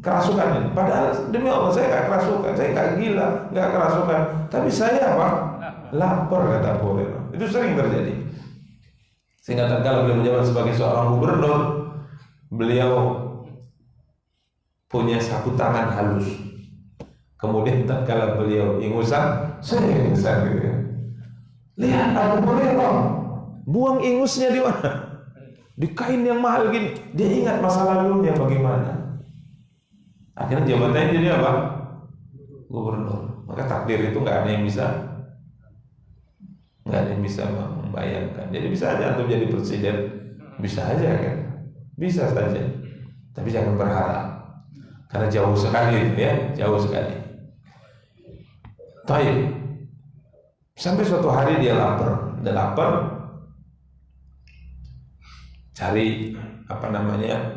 kerasukan ini. Padahal demi Allah saya nggak kerasukan, saya nggak gila, nggak kerasukan. Tapi saya apa? Lapar kata Abu Hurairah. Itu sering terjadi. Sehingga tatkala beliau menjabat sebagai seorang gubernur, beliau punya sapu tangan halus. Kemudian tatkala beliau ingusan, saya ingusan gitu ya. Lihat Abu Hurairah, buang ingusnya di mana? Di kain yang mahal gini. Dia ingat masa lalunya bagaimana. Akhirnya jabatannya jadi apa? Gubernur. Maka takdir itu nggak ada yang bisa membayangkan. Jadi bisa aja untuk jadi presiden, bisa aja kan, bisa saja. Tapi jangan berharap, karena jauh sekali ya, jauh sekali. Taib. Sampai suatu hari dia lapar, cari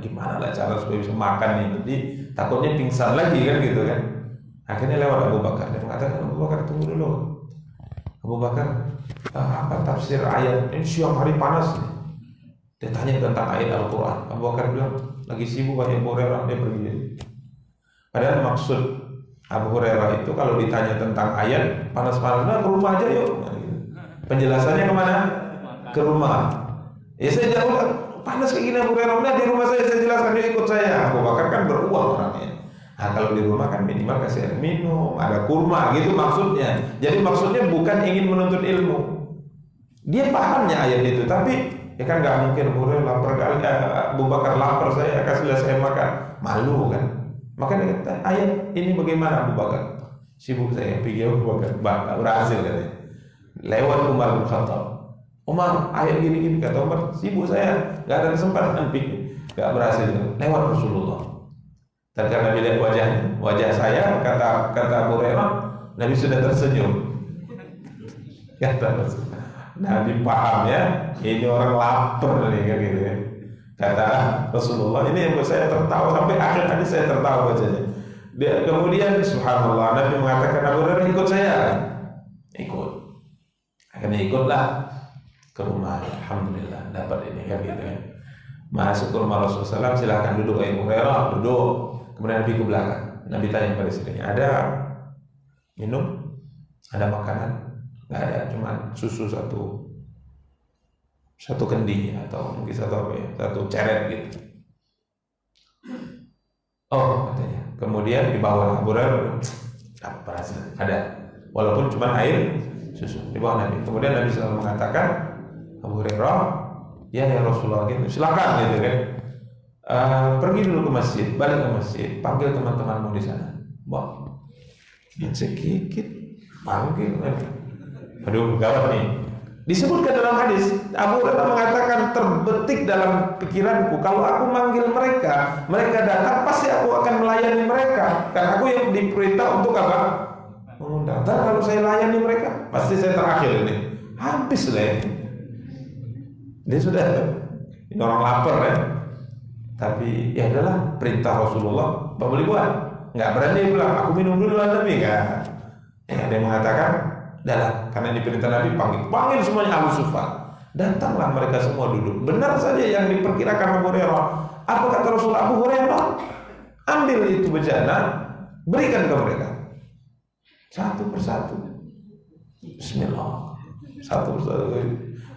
gimana lah cara supaya bisa makan nih. Jadi takutnya pingsan lagi kan gitu kan. Akhirnya lewat Abu Bakar, dia mengatakan, Abu Bakar tunggu dulu. Abu Bakar, apa tafsir ayat ini? Siang hari panas nih. Dia tanya tentang ayat Al-Quran. Abu Bakar bilang lagi sibuk banyak. Abu Hurairah, dia pergi. Padahal maksud Abu Hurairah itu kalau ditanya tentang ayat panas-panas, ke rumah aja yuk. Penjelasannya kemana? Ke rumah. Ya saya jawab, panas kayak gini Abu Hurairah, nah di rumah saya jelaskan, dia ikut saya. Abu Bakar kan beruang orangnya. Nah kalau di rumah kan minimal kasih air minum, ada kurma gitu maksudnya. Jadi maksudnya bukan ingin menuntut ilmu. Dia pahamnya ayat itu, tapi ya kan nggak mungkin Abu Hurairah lapar kali, Abu Bakar lapar saya kasih saya makan, malu kan? Maka dia kata, ayat ini bagaimana Abu Bakar? Sibuk saya pikir Abu Bakar, tak berhasil katanya. Lewat Umar bin Khattab. Umar, ayat gini-gini, kata Umar, sibuk saya, gak ada kesempatan pikir, gak berhasil. Lewat Rasulullah. Tatkala Nabi lihat wajah saya, kata Abu Hurairah, Nabi sudah tersenyum. Kata Rasulullah, Nabi paham ya, ini orang lapar nih kan gitu ya. Kata Rasulullah, ini yang buat saya tertawa sampai akhir hadis saya tertawa bacanya. Kemudian subhanallah, Nabi mengatakan, Abu Hurairah ikut saya. Ikut. Akhirnya ikutlah ke rumah. Alhamdulillah dapat ini kan gitu kan. Masuk ke rumah Rasulullah SAW, silahkan duduk Abu Hurairah, duduk. Kemudian Nabi ke belakang. Nabi tanya pada istrinya, ada minum? Ada makanan? Nggak ada, cuma susu satu kendi atau mungkin satu ceret gitu. Oh katanya. Kemudian dibawa Abu Hurairah, berhasil ada, walaupun cuma air susu dibawa Nabi. Kemudian Nabi selalu mengatakan, Abu Hurairah, ya Rasulullah gitu, silakan gitu kan. Pergi dulu ke masjid, balik ke masjid, panggil teman-temanmu di sana. Wah, sedikit panggil Nabi. Aduh, gawat nih. Disebutkan dalam hadis, Abu Hurairah mengatakan, terbetik dalam pikiranku, kalau aku manggil mereka datang, pasti aku akan melayani mereka. Karena aku yang diperintah untuk apa? Mengundang. Dan kalau saya layani mereka, pasti saya terakhir ini. Habis lah ini. Dia sudah, ini orang lapar ya. Tapi ya adalah perintah Rasulullah, apa boleh buat? Nggak berani bilang, aku minum dulu lah Nabi, nggak. Ada yang mengatakan, adalah karena diperintah Nabi, panggil semuanya Abu Sufyan. Datanglah mereka semua duduk. Benar saja yang diperkirakan Abu Hurairah. Apa kata Rasul? Abu Hurairah, ambil itu bejana, berikan ke mereka satu persatu. Bismillah. Satu persatu.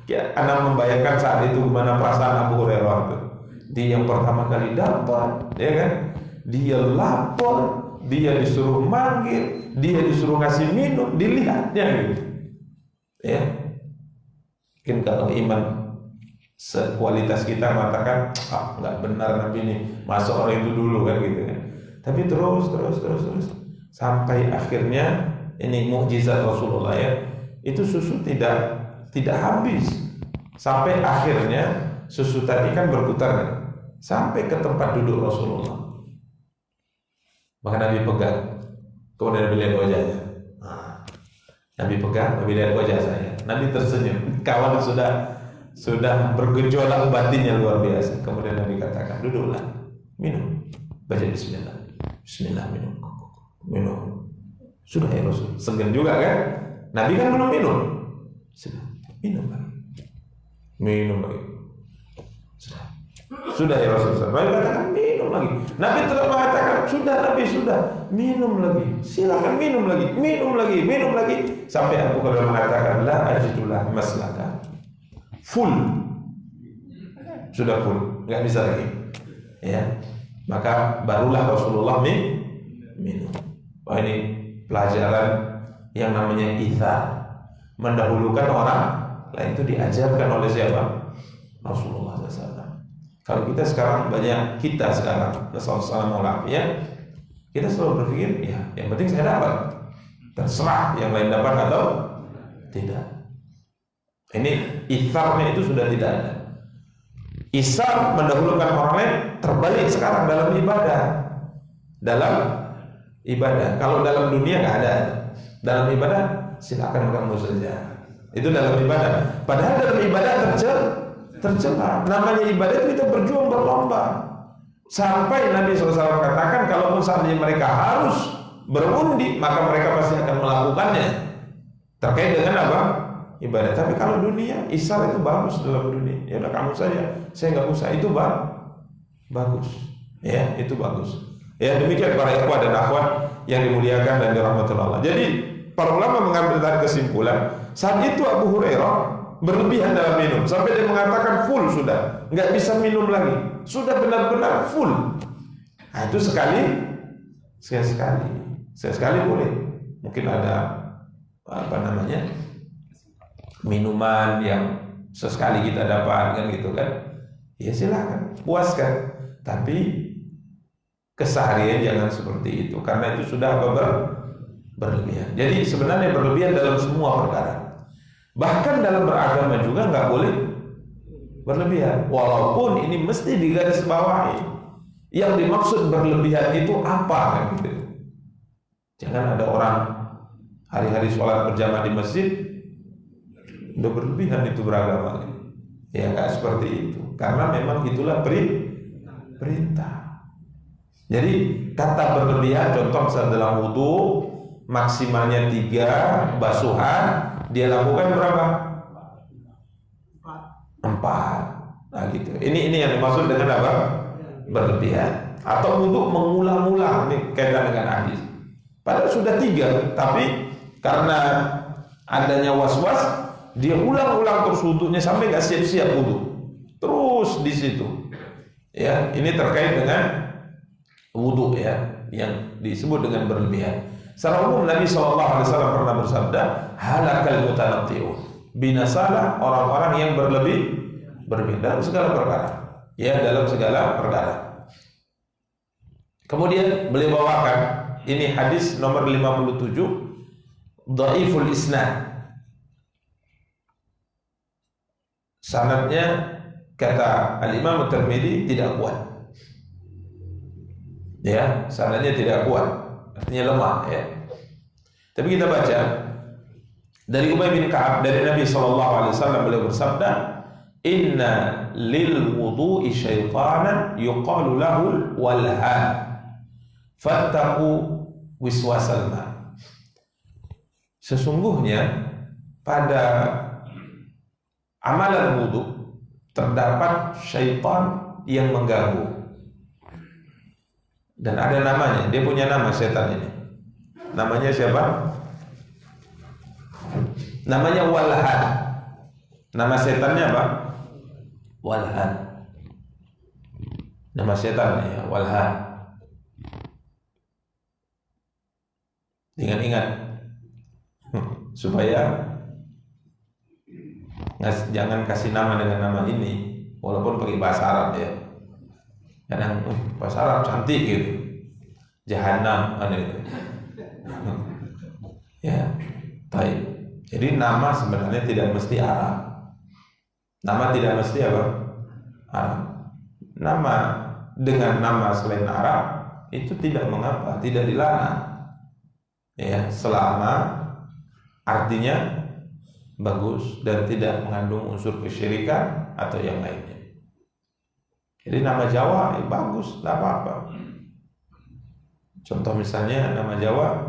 Ya, Anda membayangkan saat itu gimana perasaan Abu Hurairah itu. Dia yang pertama kali dapat, ya kan? Dia lapor, dia disuruh manggil, dia disuruh ngasih minum, dilihatnya gitu. Ya. Mungkin kalau iman sekualitas kita mengatakan, nggak benar Nabi ini, masuk orang itu dulu kan gitu kan. Tapi terus sampai akhirnya ini mukjizat Rasulullah ya. Itu susu tidak habis. Sampai akhirnya susu tadi kan berputar sampai ke tempat duduk Rasulullah. Maka Nabi pegang, kemudian Nabi lihat wajahnya. Nabi pegang, Nabi lihat wajah saya. Nabi tersenyum. Kawan sudah bergejolak batinnya luar biasa. Kemudian Nabi katakan, duduklah, minum, baca Bismillah. Bismillah, minum. Sudah ya Rasul. Segan juga kan? Nabi kan belum minum. Sudah, minum lagi. Sudah ya Rasulullah. Nabi katakan minum lagi. Nabi telah mengatakan sudah minum lagi. Silakan minum lagi. Sampai Abu Hurairah mengatakan la ajidullah maslaka. Full. Sudah full, enggak bisa lagi. Ya. Maka barulah Rasulullah minum. Wah, ini pelajaran yang namanya itsar. Mendahulukan orang lain itu diajarkan oleh siapa? Rasulullah SAW. Kalau kita sekarang Assalamualaikum ya, kita selalu berpikir ya, yang penting saya dapat, terserah yang lain dapat atau tidak. Ini itsarnya itu sudah tidak ada. Itsar mendahulukan orang lain terbalik sekarang dalam ibadah. Kalau dalam dunia nggak ada. Dalam ibadah silakan kamu saja. Itu dalam ibadah. Padahal dalam ibadah tercela. Namanya ibadah itu kita berjuang berlomba. Sampai Nabi SAW katakan, kalaupun seandainya mereka harus berundi, maka mereka pasti akan melakukannya. Terkait dengan apa? Ibadah. Tapi kalau dunia, isar itu bagus dalam dunia. Ya udah kamu saja, saya nggak usah. Itu bagus. Ya, itu bagus. Ya, demikian para ikhwah dan akhwat yang dimuliakan dan dirahmati Allah. Jadi para ulama mengambil dari kesimpulan, saat itu Abu Hurairah berlebihan dalam minum sampai dia mengatakan full sudah, nggak bisa minum lagi, sudah benar-benar full. Nah, itu sekali boleh. Mungkin ada minuman yang sesekali kita dapat kan gitu kan, ya silakan puaskan. Tapi keseharian jangan seperti itu, karena itu sudah berlebihan. Jadi sebenarnya berlebihan dalam semua perkara. Bahkan dalam beragama juga nggak boleh berlebihan. Walaupun ini mesti digarisbawahi. Yang dimaksud berlebihan itu apa kan gitu. Jangan ada orang hari-hari sholat berjamaah di masjid udah berlebihan itu beragama. Ya nggak seperti itu. Karena memang itulah perintah. Jadi kata berlebihan, contoh misalnya dalam wudu maksimalnya 3 basuhan, dia lakukan berapa? 4. Nah gitu. Ini yang dimaksud dengan apa? Berlebihan. Atau untuk mengulang-ulang, ini kaitan dengan hadis. Padahal sudah 3, tapi karena adanya was-was, dia ulang-ulang terus wudunya sampai nggak siap-siap wudu. Terus di situ. Ya, ini terkait dengan wudu ya, yang disebut dengan berlebihan. Secara umum Nabi SAW pernah bersabda, halakal mutanatti'un, binasalah orang-orang yang berlebihan dalam segala perkara. Ya, dalam segala perkara. Kemudian beliau bawakan ini hadis nomor 57, dhaiful isnad. Sanadnya kata Al-Imam Tirmidzi tidak kuat. Ya, sanadnya tidak kuat. Artinya lemah ya. Tapi kita baca dari Ubay bin Ka'ab dari Nabi SAW beliau bersabda, inna lil wudu'i syaitanan yuqalu lahul walha fattaqu wiswasal ma. Sesungguhnya pada amalan wudu terdapat syaitan yang mengganggu. Dan ada namanya, dia punya nama setan ini. Namanya siapa? Namanya Walhan. Nama setannya apa? Walhan. Nama setannya ya, Walhan. Ingat-ingat supaya jangan kasih nama dengan nama ini, walaupun pakai bahasa Arab ya. Kadang bahasa Arab cantik gitu, Jahannam ada itu. Ya, baik. Jadi nama sebenarnya tidak mesti Arab. Nama tidak mesti apa? Arab. Nama dengan nama selain Arab itu tidak mengapa, tidak dilarang. Ya, selama artinya bagus dan tidak mengandung unsur kesyirikan atau yang lainnya. Jadi nama Jawa ya bagus, tidak apa-apa. Contoh misalnya nama Jawa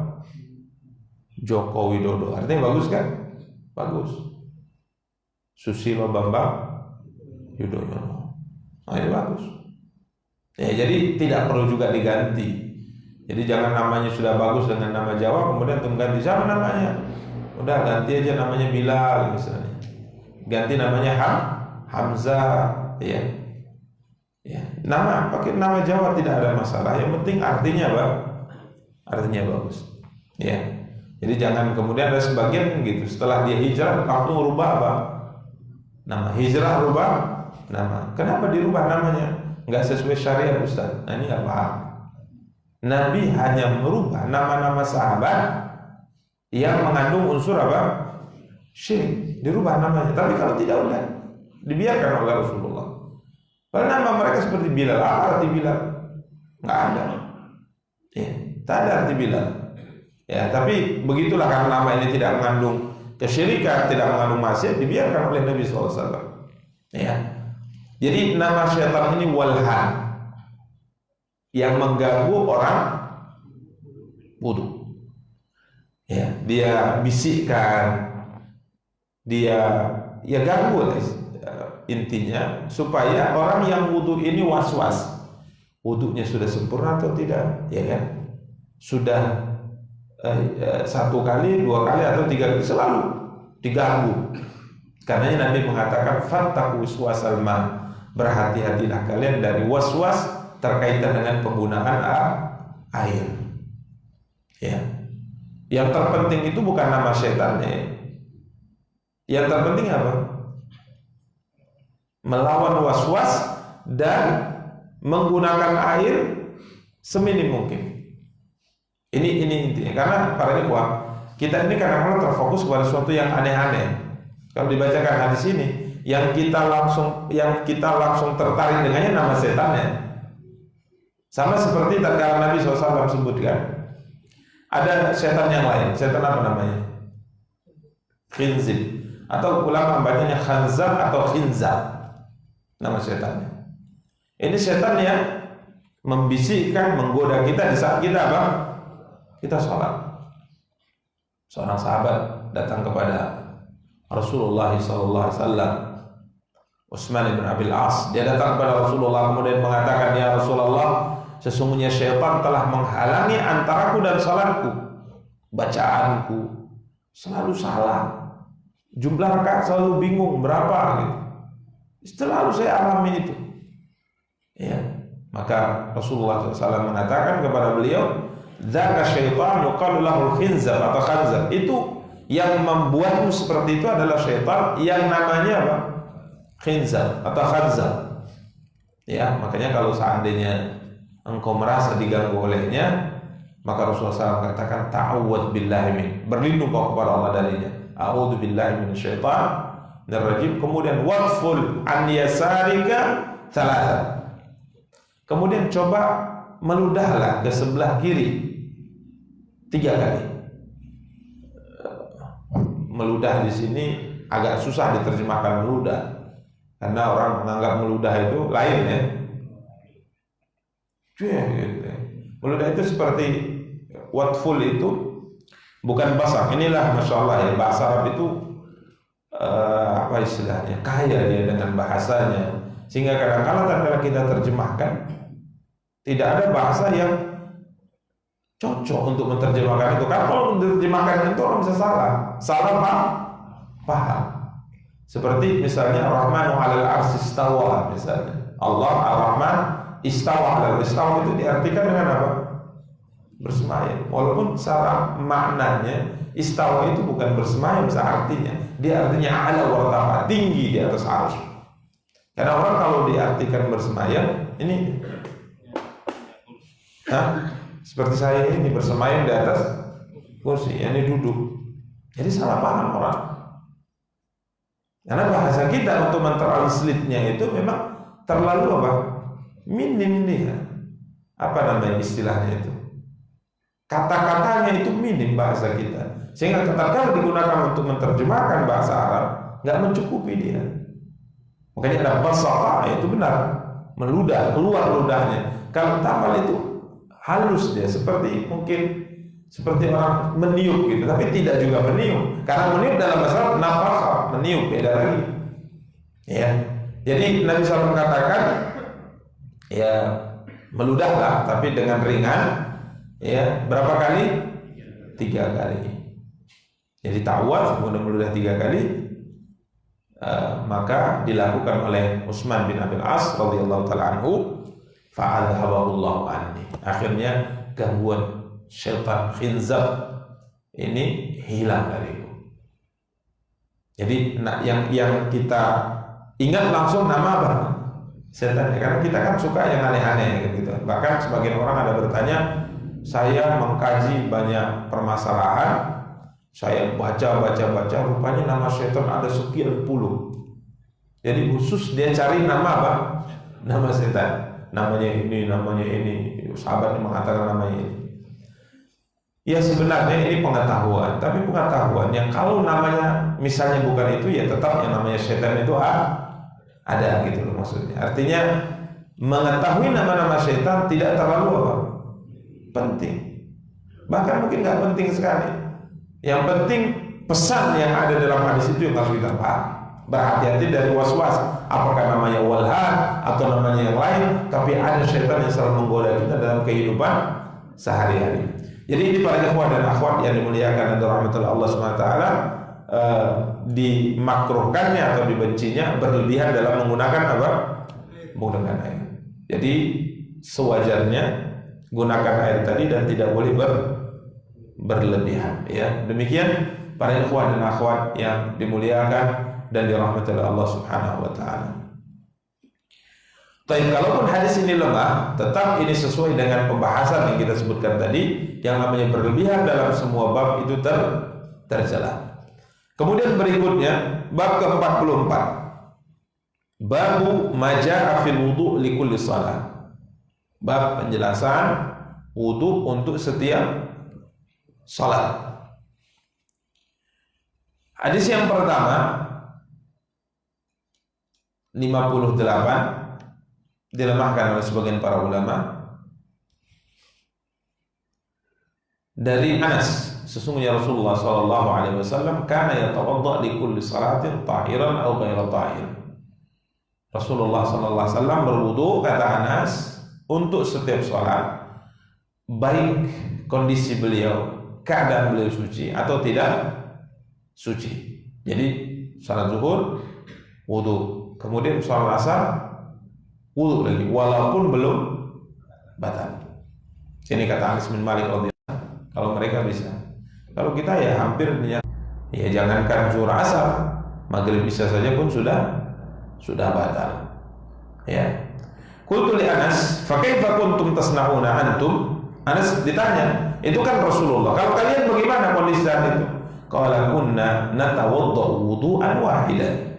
Joko Widodo, artinya bagus kan? Bagus. Susilo Bambang Yudhoyono, nah ini bagus. Ya, jadi tidak perlu juga diganti. Jadi jangan namanya sudah bagus dengan nama Jawa kemudian ganti sama namanya. Udah ganti aja namanya Bilal misalnya. Ganti namanya Hamzah, ya. Ya, nama pakai nama Jawa tidak ada masalah. Yang penting artinya apa? Artinya bagus. Ya. Jadi jangan kemudian ada sebagian gitu setelah dia hijrah langsung rubah apa? Nama hijrah rubah nama. Kenapa dirubah namanya? Enggak sesuai syariat Ustaz. Nah, ini enggak paham. Nabi hanya merubah nama-nama sahabat yang mengandung unsur apa? Syirik. Dirubah namanya. Tapi kalau tidak udah dibiarkan oleh Rasulullah. Kalau nama mereka seperti Bilal, apa arti Bilal? Nggak ada. Ya, tak ada arti Bilal. Ya, tapi begitulah karena nama ini tidak mengandung kesyirikan, tidak mengandung maksiat, dibiarkan oleh Nabi SAW. Ya, jadi nama syaitan ini Walhan, yang mengganggu orang wudu. Ya, dia bisikkan, dia ya ganggu intinya supaya orang yang wudu ini was-was, wudunya sudah sempurna atau tidak, ya kan? Sudah 1 kali, 2 kali atau 3 kali, selalu diganggu. Karena Nabi mengatakan fattaqu wiswasal ma, berhati-hatilah kalian dari was-was terkaitan dengan penggunaan air. Ya. Yang terpenting itu bukan nama setannya. Yang terpenting apa? Melawan was-was dan menggunakan air seminim mungkin. Ini intinya. Karena para ikhwah, kita ini kadang-kadang terfokus pada sesuatu yang aneh-aneh. Kalau dibacakan hadis ini, yang kita langsung tertarik dengannya nama setannya. Sama seperti tatkala Nabi SAW sebutkan, ada setan yang lain. Setan apa namanya? Khinzib. Atau ulama bacanya khanzab atau khinzab. Nama setannya. Ini setan yang membisikkan, menggoda kita di saat kita apa? Kita sholat. Seorang sahabat datang kepada Rasulullah SAW, Utsman bin Abil As. Dia datang kepada Rasulullah kemudian mengatakan, ya Rasulullah, sesungguhnya syaitan telah menghalangi antaraku dan salatku. Bacaanku selalu salah, jumlah rakaat selalu bingung berapa gitu. Selalu saya alami itu. Ya, maka Rasulullah SAW mengatakan kepada beliau, "Dzaka syaitan yuqalu lahul khinzab atau khanzab." Itu yang membuatmu seperti itu adalah syaitan yang namanya apa? Khinzab atau khanzab. Ya, makanya kalau seandainya engkau merasa diganggu olehnya, maka Rasulullah SAW katakan ta'awwad billahi min, berlindung kau kepada Allah darinya. A'udzu billahi minasyaitonir rajim. Kemudian waqful an yasarika thalatha. Kemudian coba meludahlah ke sebelah kiri 3 kali. Meludah di sini agak susah diterjemahkan meludah, karena orang menganggap meludah itu lain ya. Gitu. Meludah itu seperti watful itu bukan basah. Inilah masya Allah ya, bahasa Arab itu apa istilahnya, kaya dia dengan bahasanya, sehingga kadang-kadang tatkala kita terjemahkan tidak ada bahasa yang cocok untuk menerjemahkan itu. Karena kalau menerjemahkan itu orang bisa salah paham. Seperti misalnya Ar-Rahmanu 'alal 'arsy istawa, misalnya Allah Ar-Rahman istawa. Istawa itu diartikan dengan apa? Bersemayam. Walaupun secara maknanya istawa itu bukan bersemayam seartinya, dia artinya ala wartafa, tinggi di atas arsy. Karena orang kalau diartikan bersemayam ini seperti saya ini bersemayam di atas kursi, ini duduk. Jadi salah paham orang. Karena bahasa kita untuk mentranslitnya itu memang terlalu apa? Minim dia. Apa namanya istilahnya itu? Kata-katanya itu minim bahasa kita. Sehingga ketika digunakan untuk menerjemahkan bahasa Arab, nggak mencukupi dia. Makanya ada basata, itu benar, meludah, keluar ludahnya. Kalau tamal itu halus dia, seperti mungkin seperti orang meniup gitu, tapi tidak juga meniup. Karena meniup dalam bahasa Arab nafakha, meniup beda lagi. Ya. Jadi Nabi SAW mengatakan, ya meludahlah, tapi dengan ringan. Ya, berapa kali? 3 kali. Jadi ta'awwadz kemudian meludah 3 kali. Maka dilakukan oleh Utsman bin Abil As radhiyallahu taala anhu, fa'adhabahullahu anni. Akhirnya gangguan syaitan khinzab ini hilang dariku. Jadi yang kita ingat langsung nama apa? Setan. Karena kita kan suka yang aneh-aneh gitu. Bahkan sebagian orang ada bertanya, saya mengkaji banyak permasalahan, saya baca, rupanya nama setan ada sekian puluh. Jadi khusus dia cari nama apa? Nama setan. Namanya ini. Sahabat yang mengatakan namanya ini. Ya sebenarnya ini pengetahuan, tapi pengetahuan yang kalau namanya misalnya bukan itu, ya tetap yang namanya setan itu ada gitu loh maksudnya. Artinya mengetahui nama-nama setan tidak terlalu apa? Penting. Bahkan mungkin nggak penting sekali. Yang penting pesan yang ada dalam hadis itu yang harus kita paham. Berhati-hati dari was-was, apakah namanya walha atau namanya yang lain, tapi ada syaitan yang selalu menggoda kita dalam kehidupan sehari-hari. Jadi ini para ikhwah dan akhwat yang dimuliakan dan dirahmati Allah SWT, dimakruhkannya atau dibencinya berlebihan dalam menggunakan apa? Menggunakan air. Jadi sewajarnya gunakan air tadi dan tidak boleh berlebihan. Ya, demikian para ikhwah dan akhwat yang dimuliakan dan dirahmati oleh Allah Subhanahu wa taala. Tapi kalaupun hadis ini lemah, tetap ini sesuai dengan pembahasan yang kita sebutkan tadi, yang namanya berlebihan dalam semua bab itu tercela. Kemudian berikutnya bab ke-44. Babu maja'a fil wudu' li kulli shalah. Bab penjelasan wudu untuk setiap salat. Hadis yang pertama 58 dilemahkan oleh sebagian para ulama dari Anas, sesungguhnya Rasulullah sallallahu alaihi wasallam kana yatawadda li kulli salatin tahiran aw ghairu tahir. Rasulullah sallallahu alaihi wasallam berwudu, kata Anas, untuk setiap salat, baik kondisi beliau, keadaan beliau suci atau tidak suci. Jadi salat zuhur wudu, kemudian salat asar wudu lagi, walaupun belum batal. Ini kata Anas bin Malik radhiyallahu, kalau mereka bisa. Kalau kita ya hampir niat, ya jangankan zuhur asar, maghrib isya saja pun sudah batal. Ya. Qultu li Anas, fa kaifa kuntum tasna'una antum? Anas ditanya, itu kan Rasulullah, kalau kalian bagaimana kondisi saat itu? Qala kunna natawaddau wudu'an wahidan.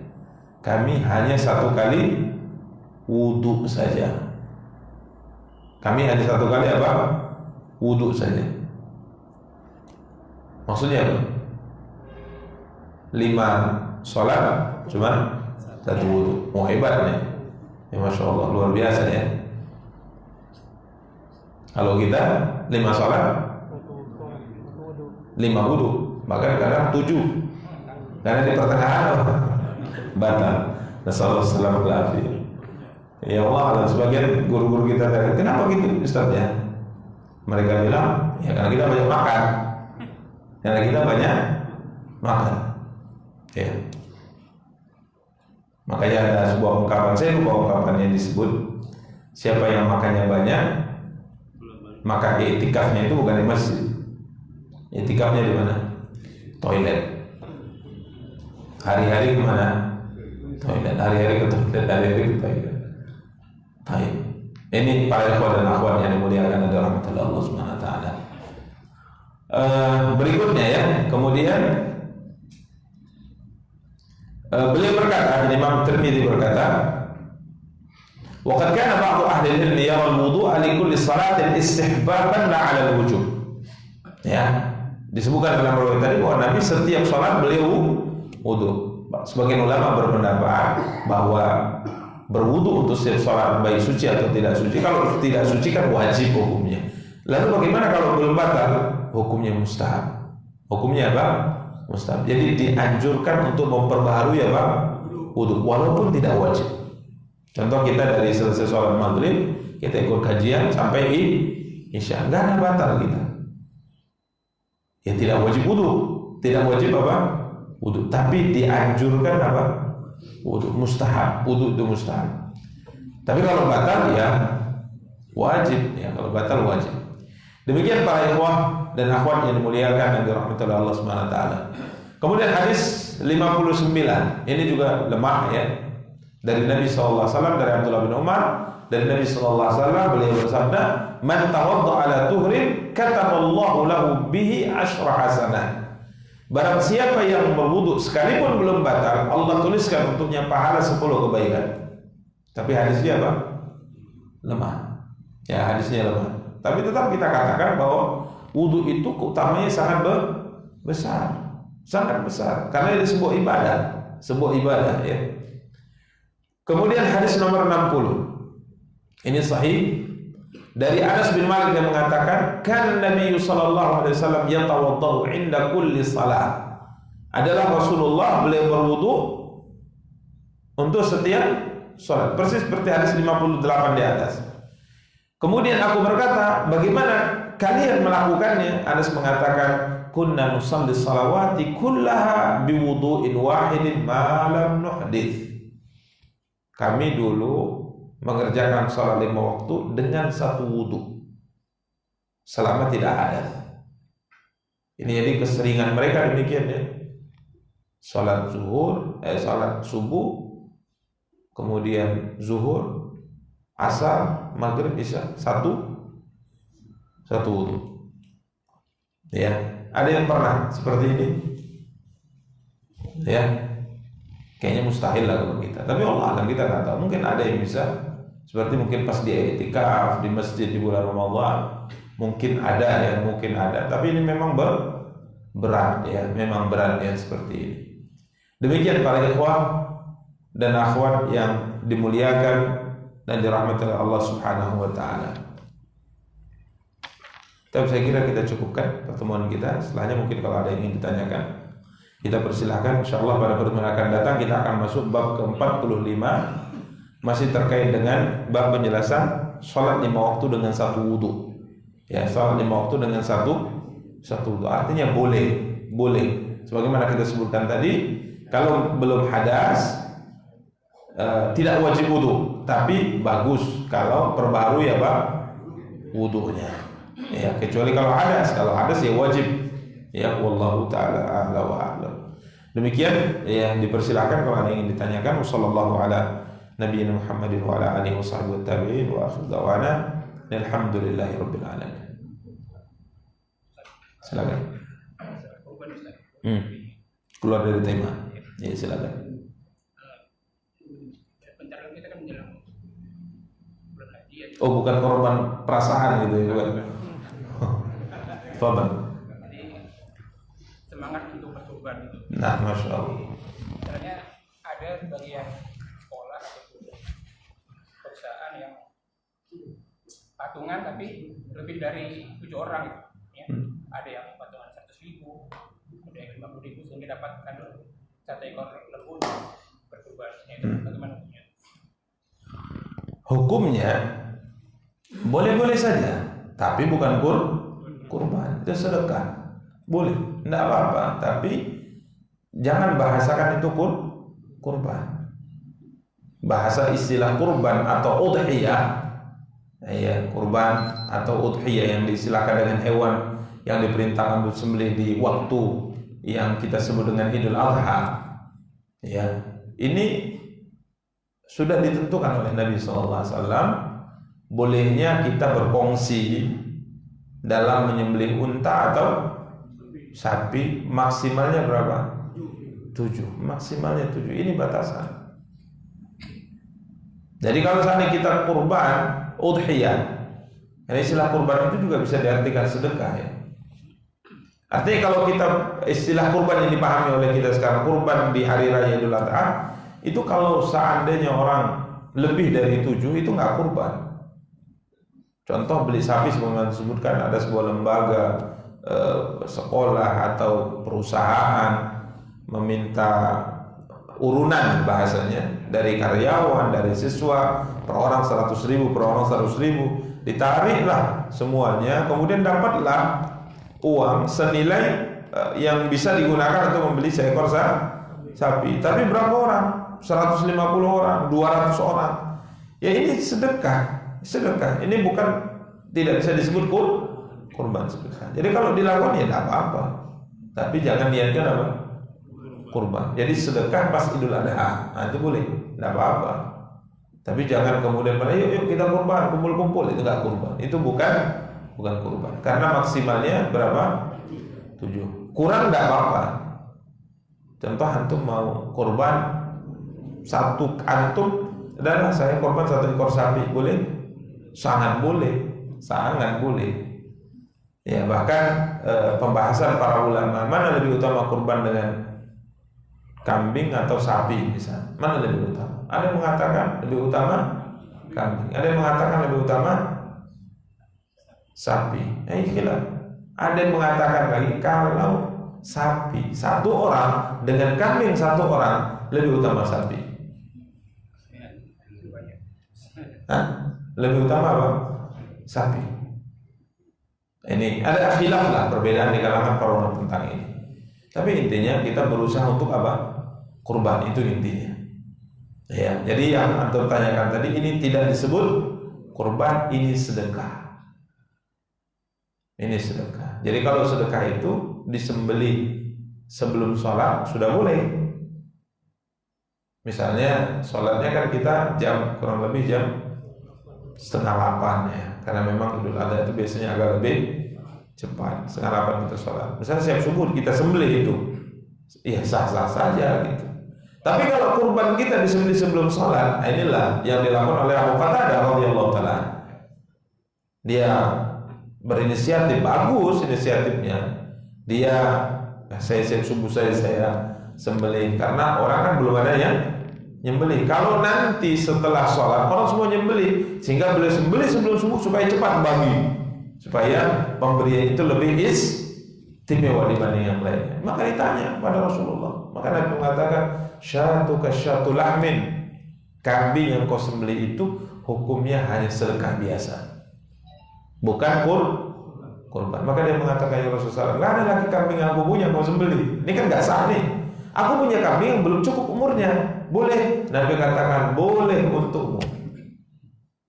Kami hanya satu kali wudu saja. Kami hanya satu kali apa? Wudu saja. Maksudnya apa? 5 sholat cuma 1 wudu. Oh, hebat nih. Ya, Masya Allah, luar biasa ya. Kalau kita 5 sholat 5 wudu, bahkan kadang 7, karena di pertengahan batal. Nasallallahu alaihi wasallam. Ya Allah, sebagian guru-guru kita tanya, kenapa gitu Ustaz ya? Mereka bilang, ya karena kita banyak makan. Karena kita banyak makan. Ya. Makanya ada sebuah ungkapan, saya lupa ungkapannya, disebut, siapa yang makannya banyak, maka iktikafnya itu bukan di masjid. Iktikafnya di mana? Toilet. Hari-hari kemana? Toilet. Hari-hari ke toilet, hari-hari ke toilet. Baik. Ini para ikhwan dan akhwat yang dimuliakan oleh rahmatullah Allah Subhanahu wa taala. Berikutnya ya, kemudian beliau berkata, Imam Tirmidzi berkata, wa qad kana ba'du ahli al-ilm yara al-wudu'a li kulli salatin istihbaban la 'ala al-wujub. Ya, disebutkan dalam riwayat tadi bahwa Nabi setiap salat beliau wudu. Sebagian ulama berpendapat bahwa berwudu untuk setiap salat, baik suci atau tidak suci. Kalau tidak suci kan wajib hukumnya. Lalu bagaimana kalau belum batal? Hukumnya mustahab. Hukumnya apa? Mustahab. Jadi dianjurkan untuk memperbaharui apa? Wudu, walaupun tidak wajib. Contoh, kita dari selesai sholat maghrib, kita ikut kajian sampai isya, nggak ada batal kita. Ya tidak wajib wudu, tidak wajib apa? Wudu, tapi dianjurkan apa? Wudu, mustahab. Wudu itu mustahab. Tapi kalau batal ya wajib. Ya kalau batal wajib. Demikian para ikhwah dan akhwat yang dimuliakan dan dirahmati oleh Allah Subhanahu wa taala. Kemudian hadis 59, ini juga lemah ya. Dari Nabi sallallahu alaihi wasallam, dari Abdullah bin Umar, dari Nabi sallallahu alaihi wasallam, beliau bersabda, "Man tawadda ala tuhrin kataballahu lahu bihi asyra hasanah." Barang siapa yang berwudu sekalipun belum batal, Allah tuliskan untuknya pahala 10 kebaikan. Tapi hadisnya apa? Lemah. Ya, hadisnya lemah. Tapi tetap kita katakan bahwa wudu itu keutamanya sangat besar. Sangat besar. Karena ini sebuah ibadah. Sebuah ibadah ya. Kemudian hadis nomor 60. Ini sahih. Dari Anas bin Malik yang mengatakan, kan Nabi sallallahu alaihi wasallam yatawaddau 'inda kulli salat. Adalah Rasulullah, beliau berwudu untuk setiap salat. Persis seperti hadis 58 di atas. Kemudian aku berkata, bagaimana kalian melakukannya? Anas mengatakan, kunna nusalli salawati kullaha biwudu'in wahidin ma lam nuhdits. Kami dulu mengerjakan salat 5 waktu dengan 1 wudu selama tidak ada. Ini jadi keseringan mereka demikian ya. Salat zuhur, salat subuh, kemudian zuhur, asar, maghrib, isya, satu wudu. Ya, ada yang pernah seperti ini? Ya, kayaknya mustahil lah kalau kita. Tapi Allah alam, kita nggak tahu. Mungkin ada yang bisa. Seperti mungkin pas di i'tikaf di masjid di bulan Ramadan, mungkin ada. Tapi ini memang berat ya, memang berat ya seperti ini. Demikian para ikhwah dan akhwat yang dimuliakan dan dirahmati oleh Allah Subhanahu wa taala. Tapi saya kira kita cukupkan pertemuan kita. Setelahnya mungkin kalau ada yang ingin ditanyakan, kita persilahkan. Insyaallah pada pertemuan akan datang kita akan masuk bab ke-45, masih terkait dengan bab penjelasan salat 5 waktu dengan satu wudu. Ya, salat 5 waktu dengan satu wudu. Artinya boleh. Sebagaimana kita sebutkan tadi, kalau belum hadas tidak wajib wudu, tapi bagus kalau perbarui ya Pak wudunya. Ya, kecuali kalau hadas ya wajib. Ya, wallahu taala a'la wa a'lam. Demikian ya, dipersilakan kalau ada yang ingin ditanyakan. Wassallallahu ala nabiyina Muhammadin wa ala alihi washabbihi tabi'in wa akhiru da'wana alhamdulillahirabbil alamin. Silakan. Keluar dari tema. Ya, silakan. Oh, bukan korban perasaan gitu ya, bukan. Fadhal. Semangat untuk berkorban itu. Nah, masya Allah. Misalnya ada sebagian sekolah atau perusahaan yang patungan tapi lebih dari 7 orang gitu, ya. Ada yang patungan 100.000, ada yang 50.000 sehingga dapatkan 1 ekor lembu berkorban. Itu bagaimana hukumnya? Hukumnya boleh-boleh saja, tapi bukan kurban, itu sedekah. Boleh, tidak apa-apa, tapi jangan bahasakan itu kurban. Bahasa istilah kurban atau udhiyah, ya, kurban atau udhiyah yang diistilahkan dengan hewan yang diperintahkan untuk sembelih di waktu yang kita sebut dengan Idul Adha. Ya, ini sudah ditentukan oleh Nabi SAW. Bolehnya kita berkongsi dalam menyembelih unta atau sapi, maksimalnya berapa? 7, maksimalnya 7. Ini batasan. Jadi kalau seandainya kita kurban, udhiyah, ini istilah kurban itu juga bisa diartikan sedekah ya. Artinya kalau kita istilah kurban yang dipahami oleh kita sekarang, kurban di hari raya Idul Adha, itu kalau seandainya orang lebih dari 7 itu nggak kurban. Contoh beli sapi sebagaimana disebutkan, ada sebuah lembaga, sekolah atau perusahaan meminta urunan bahasanya dari karyawan, dari siswa, per orang 100.000, per orang 100.000, ditariklah semuanya, kemudian dapatlah uang senilai yang bisa digunakan untuk membeli seekor sapi. Tapi berapa orang? 150 orang, 200 orang. Ya ini sedekah. Ini bukan, tidak bisa disebut kurban sedekah. Jadi kalau dilakukan ya tidak apa-apa, tapi jangan niatkan apa? Kurban. Jadi sedekah pas Idul Adha, nah itu boleh, tidak apa-apa. Tapi jangan kemudian yuk kita kurban, kumpul-kumpul, itu nggak kurban. Itu bukan kurban. Karena maksimalnya berapa? 7. Kurang tidak apa-apa. Contoh antum mau kurban satu antum, dan saya kurban 1 ekor sapi, boleh? Sangat boleh. Ya, bahkan pembahasan para ulama, mana lebih utama kurban dengan kambing atau sapi misalnya, mana lebih utama? Ada yang mengatakan lebih utama kambing, ada yang mengatakan lebih utama sapi. Khilaf. Ada yang mengatakan lagi kalau sapi 1 orang dengan kambing 1 orang lebih utama sapi. Lebih utama apa? Sapi. Ini ada khilaf lah, perbedaan di kalangan para ulama tentang ini. Tapi intinya kita berusaha untuk apa? Kurban, itu intinya. Ya, jadi yang antum tanyakan tadi ini tidak disebut kurban, ini sedekah. Ini sedekah. Jadi kalau sedekah itu disembelih sebelum sholat sudah boleh. Misalnya sholatnya kan kita kurang lebih jam 7:30 ya, karena memang Idul Adha itu biasanya agak lebih cepat. 7:30 kita sholat. Misalnya siap subuh kita sembelih itu, ya sah-sah saja gitu. Tapi kalau kurban kita disembelih sebelum sholat, inilah yang dilakukan oleh Abu Qatadah radhiyallahu taala. Dia berinisiatif, bagus inisiatifnya. Dia saya siap subuh saya sembelih, karena orang kan belum ada yang nyembelih. Kalau nanti setelah sholat orang semua nyembelih, sehingga beliau sembelih sebelum subuh supaya cepat bagi, supaya pemberian itu lebih istimewa dibanding yang lainnya. Maka ditanya pada Rasulullah, maka Nabi mengatakan syatu kasyatu lahmin, kambing yang kau sembelih itu hukumnya hanya sedekah biasa, bukan kurban. Maka dia mengatakan, ya Rasulullah, nggak ada lagi kambing yang aku punya mau sembelih, ini kan nggak sah nih. Aku punya kambing yang belum cukup umurnya, boleh. Nabi katakan boleh untukmu.